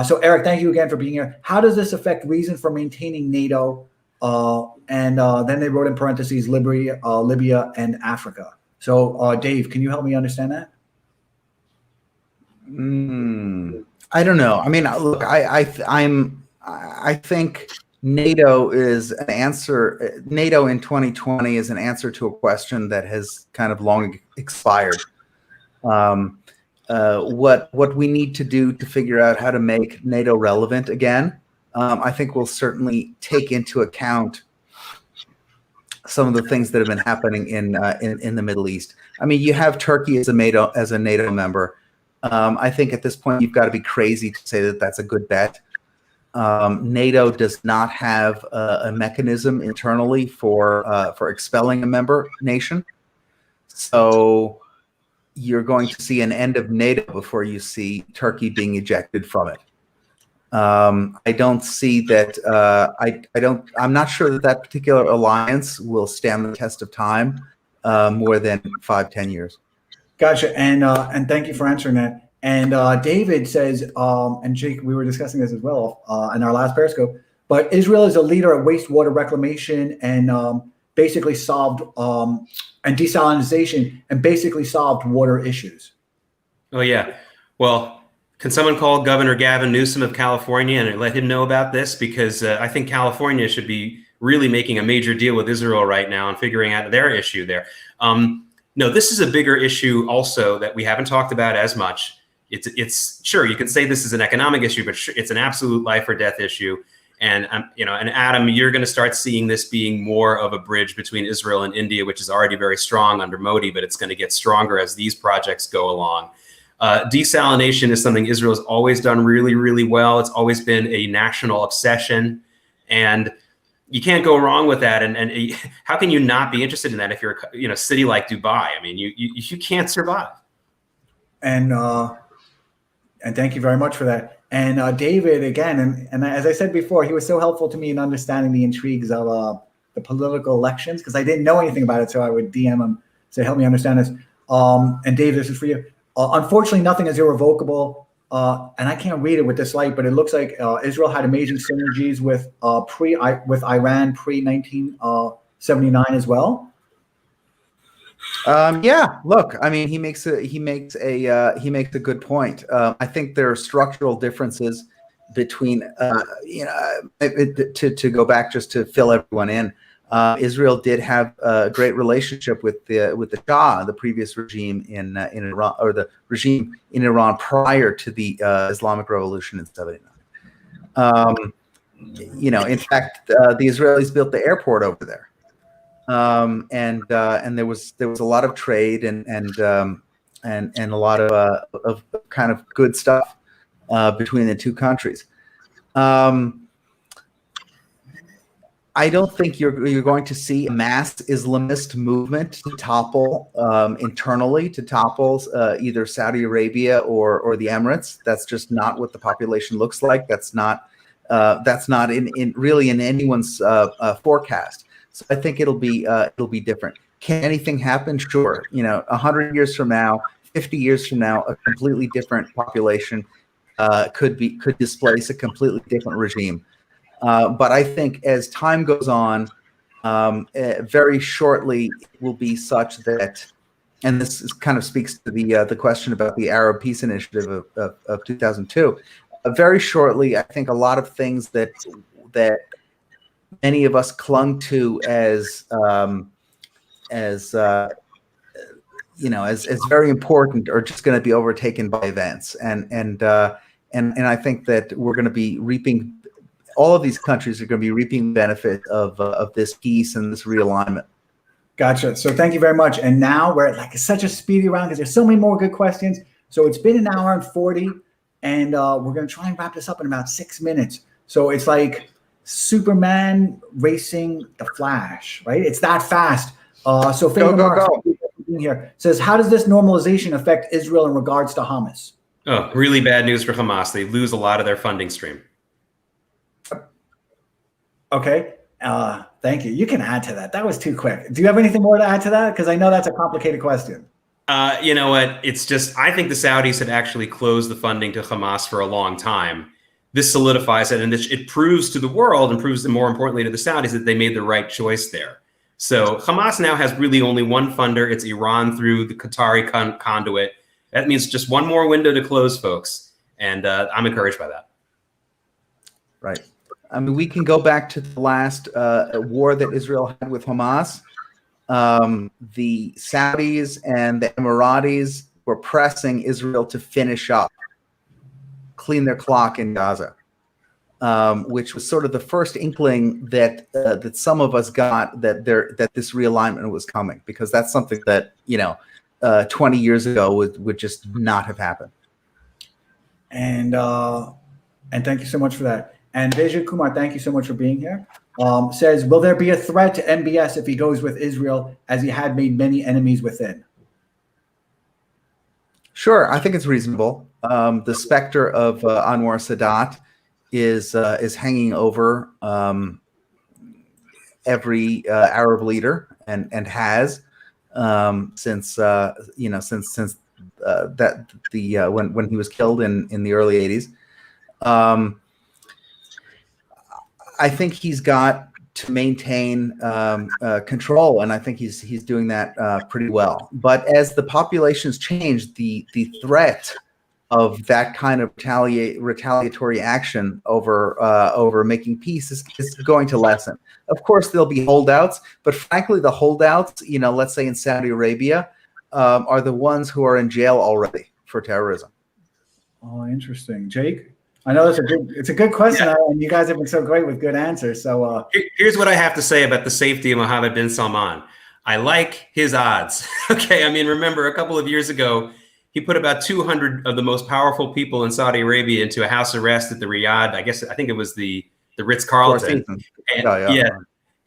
So Eric, thank you again for being here. How does this affect reason for maintaining NATO? And then they wrote in parentheses, Libya and Africa. So Dave, can you help me understand that? I don't know. I mean, look, I think NATO is an answer. NATO in 2020 is an answer to a question that has kind of long expired. What we need to do to figure out how to make NATO relevant again, I think will certainly take into account some of the things that have been happening in the Middle East. I mean, you have Turkey as a NATO member. I think at this point you've got to be crazy to say that that's a good bet. NATO does not have a mechanism internally for expelling a member nation, so you're going to see an end of NATO before you see Turkey being ejected from it. I don't see that. I'm not sure that particular alliance will stand the test of time more than 5-10 years. Gotcha. And thank you for answering that. And David says, and Jake, we were discussing this as well in our last Periscope, but Israel is a leader at wastewater reclamation and basically solved and desalinization and basically solved water issues. Oh, yeah. Well, can someone call Governor Gavin Newsom of California and let him know about this? Because I think California should be really making a major deal with Israel right now and figuring out their issue there. No, this is a bigger issue also that we haven't talked about as much. It's sure you can say this is an economic issue, but it's an absolute life or death issue. And and Adam, you're going to start seeing this being more of a bridge between Israel and India, which is already very strong under Modi, but it's going to get stronger as these projects go along. Desalination is something Israel's always done really, really well. It's always been a national obsession, and you can't go wrong with that. And how can you not be interested in that if you're a city like Dubai? I mean, you can't survive. And thank you very much for that. And David, again, and as I said before, he was so helpful to me in understanding the intrigues of the political elections because I didn't know anything about it. So I would DM him, say, help me understand this. And Dave, this is for you. Unfortunately, nothing is irrevocable. And I can't read it with this light, but it looks like Israel had amazing synergies with Iran pre-1979 as well. Yeah, look, I mean, he makes a good point. I think there are structural differences between to go back just to fill everyone in. Israel did have a great relationship with the Shah, the previous regime in Iran, or the regime in Iran prior to the Islamic Revolution in '79. In fact, the Israelis built the airport over there. And there was a lot of trade and a lot of kind of good stuff I don't think you're going to see a mass Islamist movement to topple internally, to topple either Saudi Arabia or the Emirates. That's just not what the population looks like. That's not in really in anyone's forecast. So I think it'll be different. Can anything happen? Sure. 100 years from now, 50 years from now, a completely different population could displace a completely different regime. But I think as time goes on, very shortly it will be such that, and this kind of speaks to the question about the Arab Peace Initiative of 2002. Very shortly, I think a lot of things that many of us clung to as very important are just going to be overtaken by events, and I think that we're going to be reaping. All of these countries are going to be reaping benefit of this peace and this realignment. Gotcha. So thank you very much. And now we're at such a speedy round because there's so many more good questions. So it's been an hour and 40, and we're going to try and wrap this up in about 6 minutes. So it's like Superman racing the Flash, right? It's that fast. So go. Here says, how does this normalization affect Israel in regards to Hamas? Oh, really bad news for Hamas. They lose a lot of their funding stream. Okay. Thank you. You can add to that. That was too quick. Do you have anything more to add to that? Because I know that's a complicated question. You know what? It's just, I think the Saudis had actually closed the funding to Hamas for a long time. This solidifies it, and it proves to the world, and proves, more importantly, to the Saudis, that they made the right choice there. So Hamas now has really only one funder. It's Iran through the Qatari conduit. That means just one more window to close, folks. And I'm encouraged by that. Right. I mean, we can go back to the last war that Israel had with Hamas. The Saudis and the Emiratis were pressing Israel to finish up, clean their clock in Gaza, which was sort of the first inkling that some of us got that this realignment was coming, because that's something that 20 years ago would just not have happened. And thank you so much for that. And Vijay Kumar, thank you so much for being here. Says, will there be a threat to MBS if he goes with Israel, as he had made many enemies within? Sure, I think it's reasonable. The specter of Anwar Sadat is hanging over every Arab leader, and has since when he was killed in the early 80s. I think he's got to maintain control, and I think he's doing that pretty well. But as the populations change, the threat of that kind of retaliatory action over making peace is going to lessen. Of course, there'll be holdouts, but frankly, the holdouts, let's say in Saudi Arabia, are the ones who are in jail already for terrorism. Oh, interesting. Jake? I know it's a good question, and you guys have been so great with good answers. So here's what I have to say about the safety of Mohammed bin Salman. I like his odds. Okay, I mean, remember a couple of years ago, he put about 200 of the most powerful people in Saudi Arabia into a house arrest at the Riyadh. I think it was the Ritz-Carlton.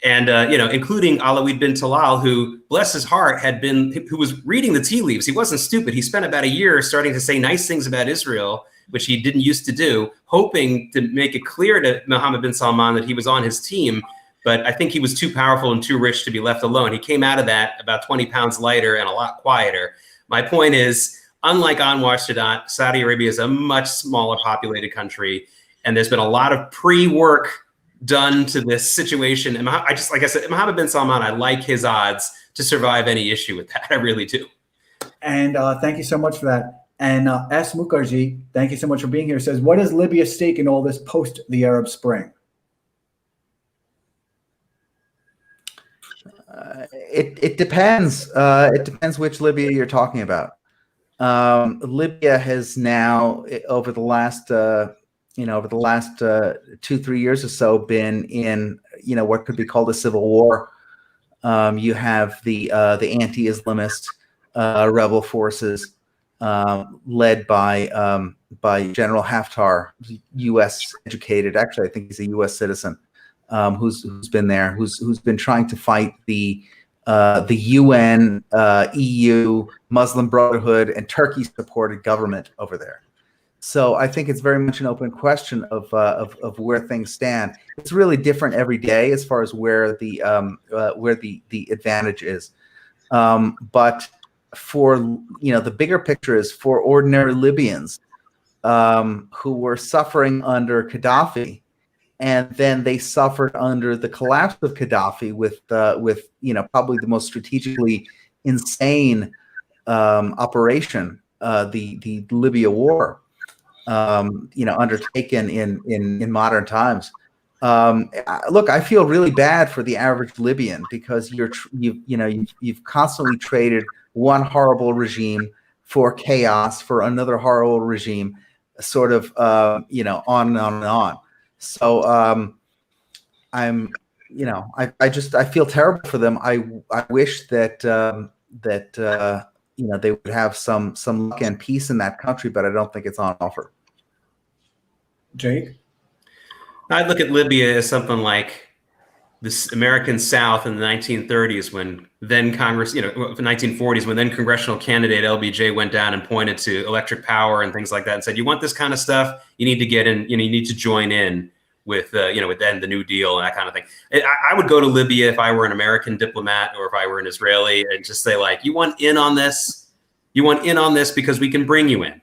And including Alawid bin Talal, who, bless his heart, who was reading the tea leaves. He wasn't stupid. He spent about a year starting to say nice things about Israel, which he didn't used to do, hoping to make it clear to Mohammed bin Salman that he was on his team. But I think he was too powerful and too rich to be left alone. He came out of that about 20 pounds lighter and a lot quieter. My point is, unlike Anwar Sadat, Saudi Arabia is a much smaller populated country, and there's been a lot of pre-work done to this situation. And like I said, Mohammed bin Salman, I like his odds to survive any issue with that. I really do. And thank you so much for that. And S. Mukherjee, thank you so much for being here, says, what is Libya's stake in all this post the Arab Spring? It depends. It depends which Libya you're talking about. Libya has now, over the last 2-3 years or so, been in what could be called a civil war. You have the anti-Islamist rebel forces led by General Haftar, U.S. educated. Actually, I think he's a U.S. citizen. who's been there, who's been trying to fight the UN, EU, Muslim Brotherhood, and Turkey-supported government over there. So I think it's very much an open question of where things stand. It's really different every day as far as where the advantage is. But for the bigger picture is for ordinary Libyans who were suffering under Gaddafi, and then they suffered under the collapse of Gaddafi with probably the most strategically insane operation, the Libya War. Undertaken in modern times. Look, I feel really bad for the average Libyan because you've constantly traded one horrible regime for chaos, for another horrible regime, sort of on and on and on. So I feel terrible for them. I wish that they would have some luck and peace in that country, but I don't think it's on offer. Jake? I'd look at Libya as something like this American South in the 1930s, when then Congress, the 1940s, when then congressional candidate LBJ went down and pointed to electric power and things like that and said, you want this kind of stuff, you need to get in, you need to join in with, with then the New Deal and that kind of thing. I would go to Libya if I were an American diplomat or if I were an Israeli and just say, like, you want in on this? You want in on this because we can bring you in.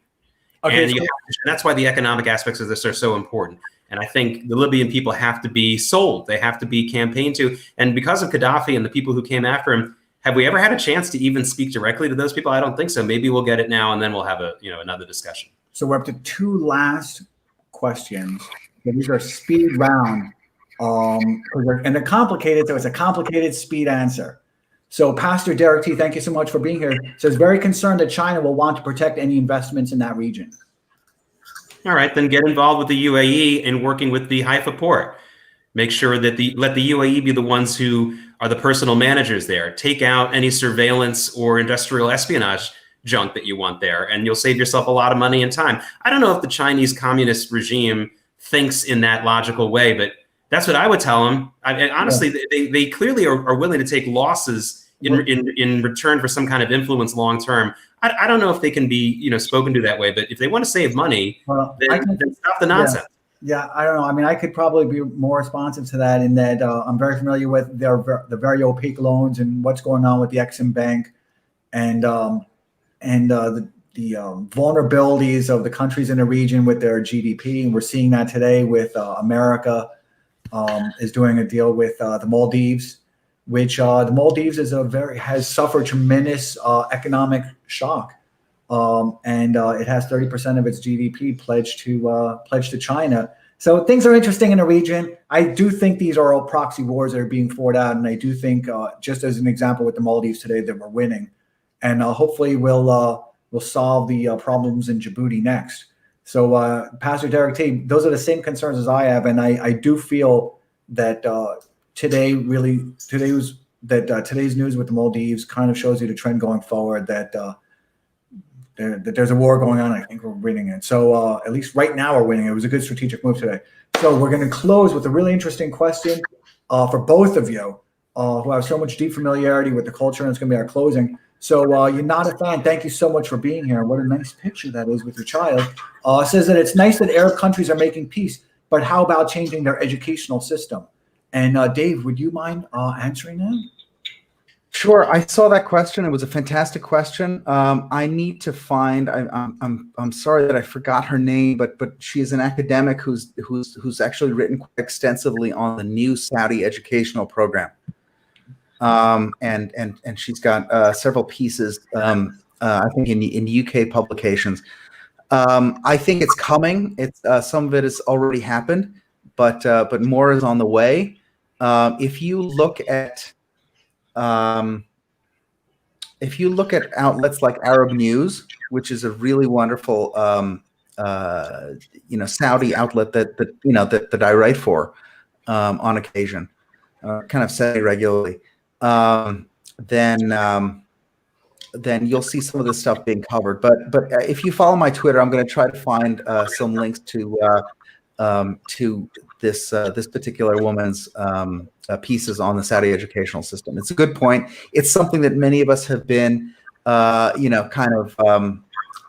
Okay, and that's why the economic aspects of this are so important. And I think the Libyan people have to be sold. They have to be campaigned to. And because of Gaddafi and the people who came after him, have we ever had a chance to even speak directly to those people? I don't think so. Maybe we'll get it now, and then we'll have another discussion. So we're up to two last questions. These are speed round, and they're complicated. So it's a complicated speed answer. So Pastor Derek T, thank you so much for being here. Says very concerned that China will want to protect any investments in that region. All right, then get involved with the UAE in working with the Haifa port. Make sure that let the UAE be the ones who are the personal managers there. Take out any surveillance or industrial espionage junk that you want there, and you'll save yourself a lot of money and time. I don't know if the Chinese communist regime thinks in that logical way, but that's what I would tell them. And honestly, they clearly are willing to take losses in return for some kind of influence long term. I don't know if they can be spoken to that way, but if they want to save money, then stop the nonsense. Yeah, I don't know. I mean, I could probably be more responsive to that in that I'm very familiar with the very opaque loans and what's going on with the Exim Bank and the vulnerabilities of the countries in the region with their GDP. And we're seeing that today with America is doing a deal with the Maldives, which the Maldives has suffered tremendous economic shock. And it has 30% of its GDP pledged to China. So things are interesting in the region. I do think these are all proxy wars that are being fought out, and I do think, just as an example with the Maldives today, that we're winning, and hopefully we'll solve the problems in Djibouti next. So, Pastor Derek T, those are the same concerns as I have, and I do feel that today's news with the Maldives kind of shows you the trend going forward that there's a war going on. I think we're winning it. So at least right now we're winning. It was a good strategic move today. So we're going to close with a really interesting question for both of you who have so much deep familiarity with the culture, and it's going to be our closing. So you're not a fan. Thank you so much for being here. What a nice picture that is with your child. Says that it's nice that Arab countries are making peace, but how about changing their educational system? And Dave, would you mind answering that? Sure. I saw that question. It was a fantastic question. I need to find. I'm sorry that I forgot her name, but she is an academic who's actually written quite extensively on the new Saudi educational program. And she's got several pieces. I think in UK publications. I think it's coming. It's some of it has already happened, but more is on the way. If you look at outlets like Arab News, which is a really wonderful Saudi outlet that I write for on occasion, kind of semi-regularly, then you'll see some of this stuff being covered. But if you follow my Twitter, I'm going to try to find some links to this particular woman's pieces on the Saudi educational system. It's a good point. It's something that many of us have been, kind of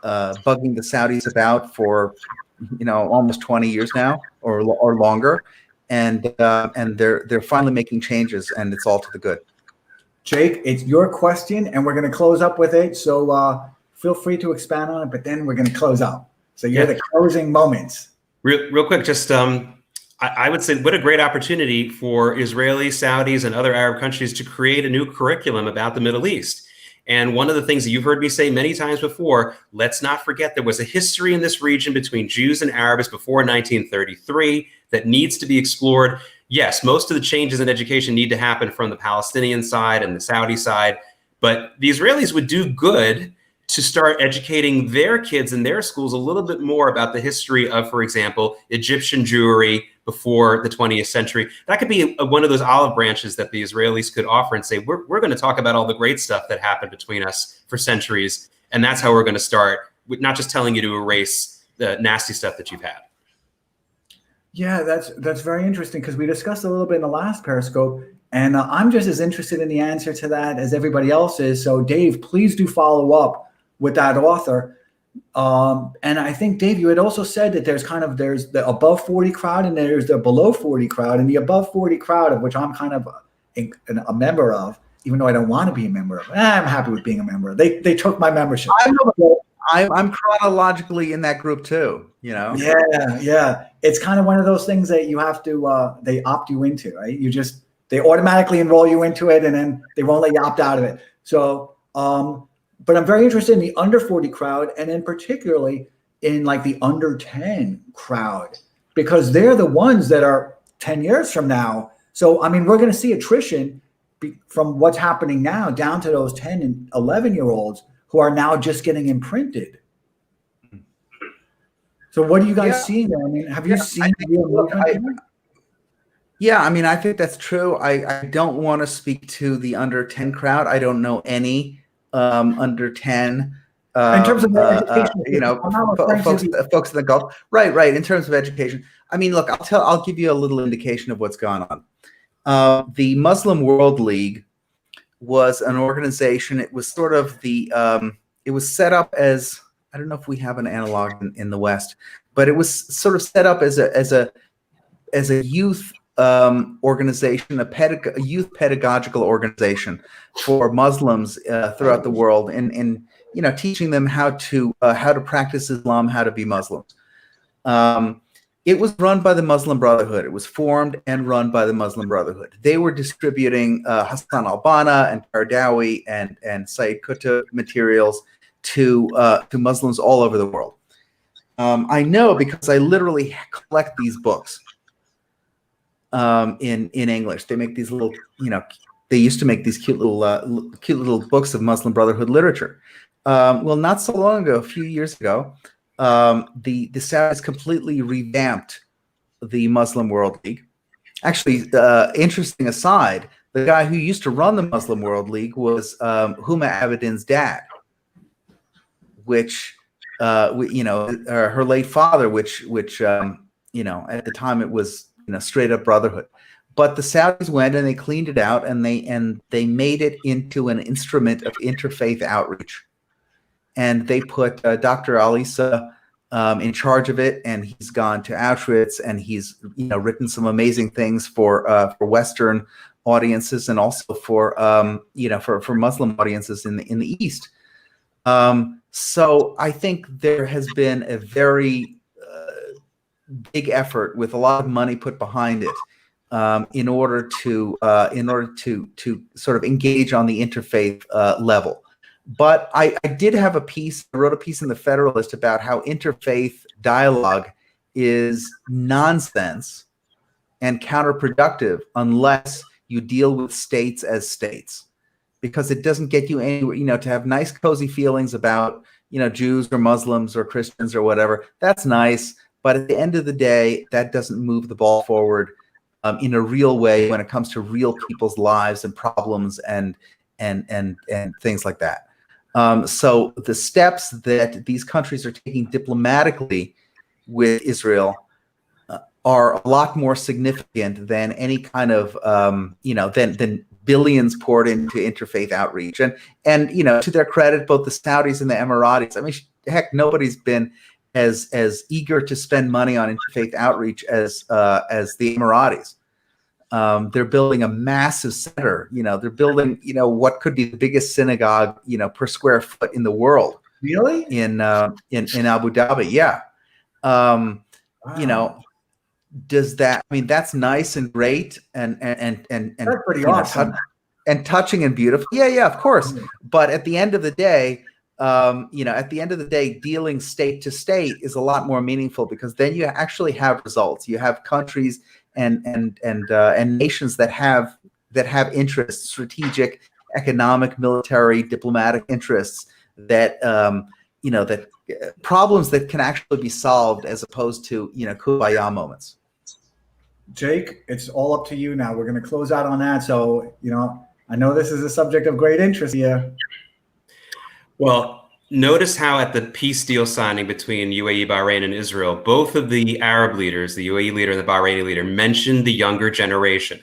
bugging the Saudis about for, almost 20 years now or longer, and they're finally making changes, and it's all to the good. Jake, it's your question, and we're going to close up with it. So feel free to expand on it, but then we're going to close out. So you're the closing moments. Real quick, just I would say what a great opportunity for Israeli, Saudis, and other Arab countries to create a new curriculum about the Middle East. And one of the things that you've heard me say many times before, let's not forget there was a history in this region between Jews and Arabs before 1933 that needs to be explored. Yes, most of the changes in education need to happen from the Palestinian side and the Saudi side, but the Israelis would do good to start educating their kids in their schools a little bit more about the history of, for example, Egyptian Jewry before the 20th century. That could be one of those olive branches that the Israelis could offer and say, we're going to talk about all the great stuff that happened between us for centuries. And that's how we're going to start, with not just telling you to erase the nasty stuff that you've had. Yeah, that's very interesting, because we discussed a little bit in the last Periscope, and I'm just as interested in the answer to that as everybody else is. So Dave, please do follow up with that author. And I think, Dave, you had also said that there's the above 40 crowd and there's the below 40 crowd, and the above 40 crowd, of which I'm kind of a member of, even though I don't want to be a member of. I'm happy with being a member. They took my membership. I'm chronologically in that group too, Yeah. It's kind of one of those things that you have to, they opt you into, right? They automatically enroll you into it, and then they won't let you opt out of it. So, but I'm very interested in the under 40 crowd, and then particularly in like the under 10 crowd, because they're the ones that are 10 years from now. So, I mean, we're going to see attrition from what's happening now down to those 10 and 11-year-olds who are now just getting imprinted. So what are you guys seeing there? I mean, have you seen real movement? Yeah, I mean, I think that's true. I don't want to speak to the under 10 crowd. I don't know any under 10 in terms of education, folks in the Gulf. Right. In terms of education, I mean, look, I'll give you a little indication of what's gone on. The Muslim World League was an organization. It was sort of it was set up as, I don't know if we have an analog in the West, but it was sort of set up as a youth organization, a youth pedagogical organization for Muslims throughout the world, and teaching them how to practice Islam, how to be Muslims. It was run by the Muslim Brotherhood. It was formed and run by the Muslim Brotherhood. They were distributing Hassan al-Banna and Qaradawi and Sayyid Qutb materials to Muslims all over the world. I know because I literally collect these books. In English, they make these little, they used to make these cute little books of Muslim Brotherhood literature. Well, not so long ago, a few years ago, the Saudis completely revamped the Muslim World League. Actually, interesting aside, the guy who used to run the Muslim World League was Huma Abedin's dad, which her late father, which at the time it was straight up brotherhood. But the Saudis went and they cleaned it out, and they made it into an instrument of interfaith outreach. And they put Dr. Alisa in charge of it, and he's gone to Auschwitz, and he's written some amazing things for Western audiences, and also for Muslim audiences in the East. So I think there has been a very big effort with a lot of money put behind it in order to sort of engage on the interfaith level. But I did have a piece. I wrote a piece in the Federalist about how interfaith dialogue is nonsense and counterproductive unless you deal with states as states, because it doesn't get you anywhere. To have nice, cozy feelings about Jews or Muslims or Christians or whatever. That's nice. But at the end of the day, that doesn't move the ball forward in a real way when it comes to real people's lives and problems and things like that. So the steps that these countries are taking diplomatically with Israel are a lot more significant than any kind of than billions poured into interfaith outreach. And to their credit, both the Saudis and the Emiratis, I mean, heck, nobody's been as eager to spend money on interfaith outreach as the Emiratis. They're building a massive center. They're building what could be the biggest synagogue per square foot in the world. Really? In Abu Dhabi, yeah. Wow. Does that? I mean, that's nice and great, and That's pretty awesome. and touching and beautiful. Yeah, of course. But at the end of the day, dealing state to state is a lot more meaningful, because then you actually have results. You have countries and nations that have interests, strategic, economic, military, diplomatic interests that problems that can actually be solved, as opposed to kumbaya moments. Jake, it's all up to you now. We're going to close out on that. So, I know this is a subject of great interest here. Well, notice how at the peace deal signing between UAE, Bahrain, and Israel, both of the Arab leaders, the UAE leader and the Bahraini leader, mentioned the younger generation.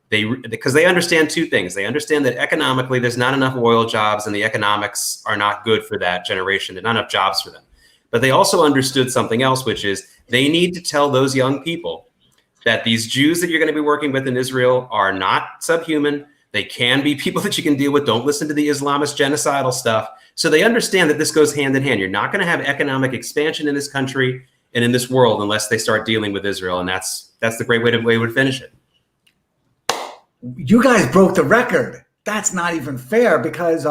Because they understand two things. They understand that economically there's not enough oil jobs, and the economics are not good for that generation. There's not enough jobs for them. But they also understood something else, which is they need to tell those young people that these Jews that you're going to be working with in Israel are not subhuman. They can be people that you can deal with. Don't listen to the Islamist genocidal stuff. So they understand that this goes hand in hand. You're not going to have economic expansion in this country and in this world unless they start dealing with Israel. And that's the great way to finish it. You guys broke the record. That's not even fair, because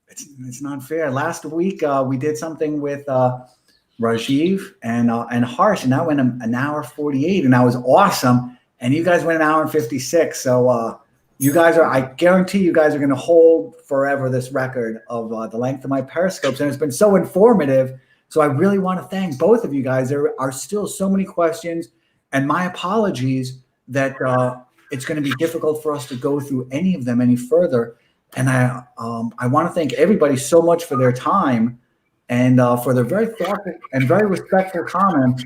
it's not fair. Last week we did something with Rajiv and Harsh, and that went an hour 48, and that was awesome. And you guys went an hour and 56. So you guys I guarantee you guys are going to hold forever this record of the length of my Periscopes, and it's been so informative. So I really want to thank both of you guys. There are still so many questions, and my apologies that it's going to be difficult for us to go through any of them any further. And I want to thank everybody so much for their time and for their very thoughtful and very respectful comments.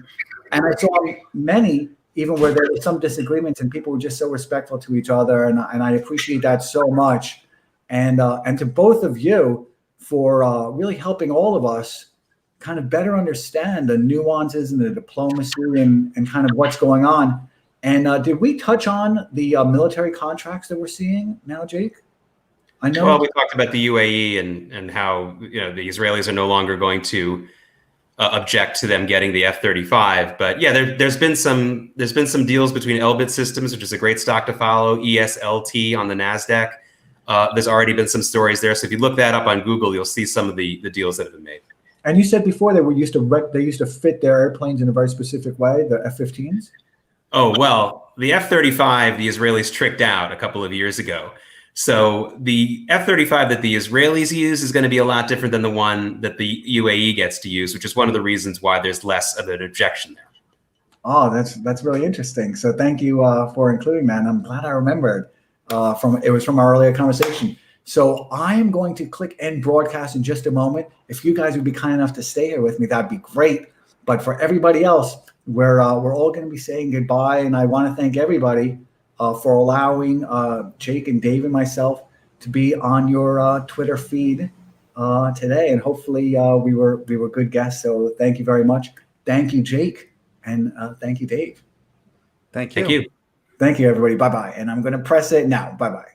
And I saw many, even where there were some disagreements, and people were just so respectful to each other. And I appreciate that so much. And to both of you for really helping all of us kind of better understand the nuances and the diplomacy and kind of what's going on. And did we touch on the military contracts that we're seeing now, Jake? I know. Well, we talked about the UAE and how the Israelis are no longer going to object to them getting the F-35. But yeah, there's been some deals between Elbit Systems, which is a great stock to follow, ESLT on the NASDAQ. There's already been some stories there. So if you look that up on Google, you'll see some of the deals that have been made. And you said before they used to fit their airplanes in a very specific way, the F-15s? Oh, well, the F-35, the Israelis tricked out a couple of years ago. So the F-35 that the Israelis use is going to be a lot different than the one that the UAE gets to use, which is one of the reasons why there's less of an objection there. Oh, that's really interesting. So thank you for including that. And I'm glad I remembered it was from our earlier conversation. So I am going to click end broadcast in just a moment. If you guys would be kind enough to stay here with me, that'd be great. But for everybody else, we're all going to be saying goodbye. And I want to thank everybody for allowing Jake and Dave and myself to be on your Twitter feed today. And hopefully we were good guests. So thank you very much. Thank you, Jake. And thank you, Dave. Thank you. Thank you. Thank you, everybody. Bye-bye. And I'm going to press it now. Bye-bye.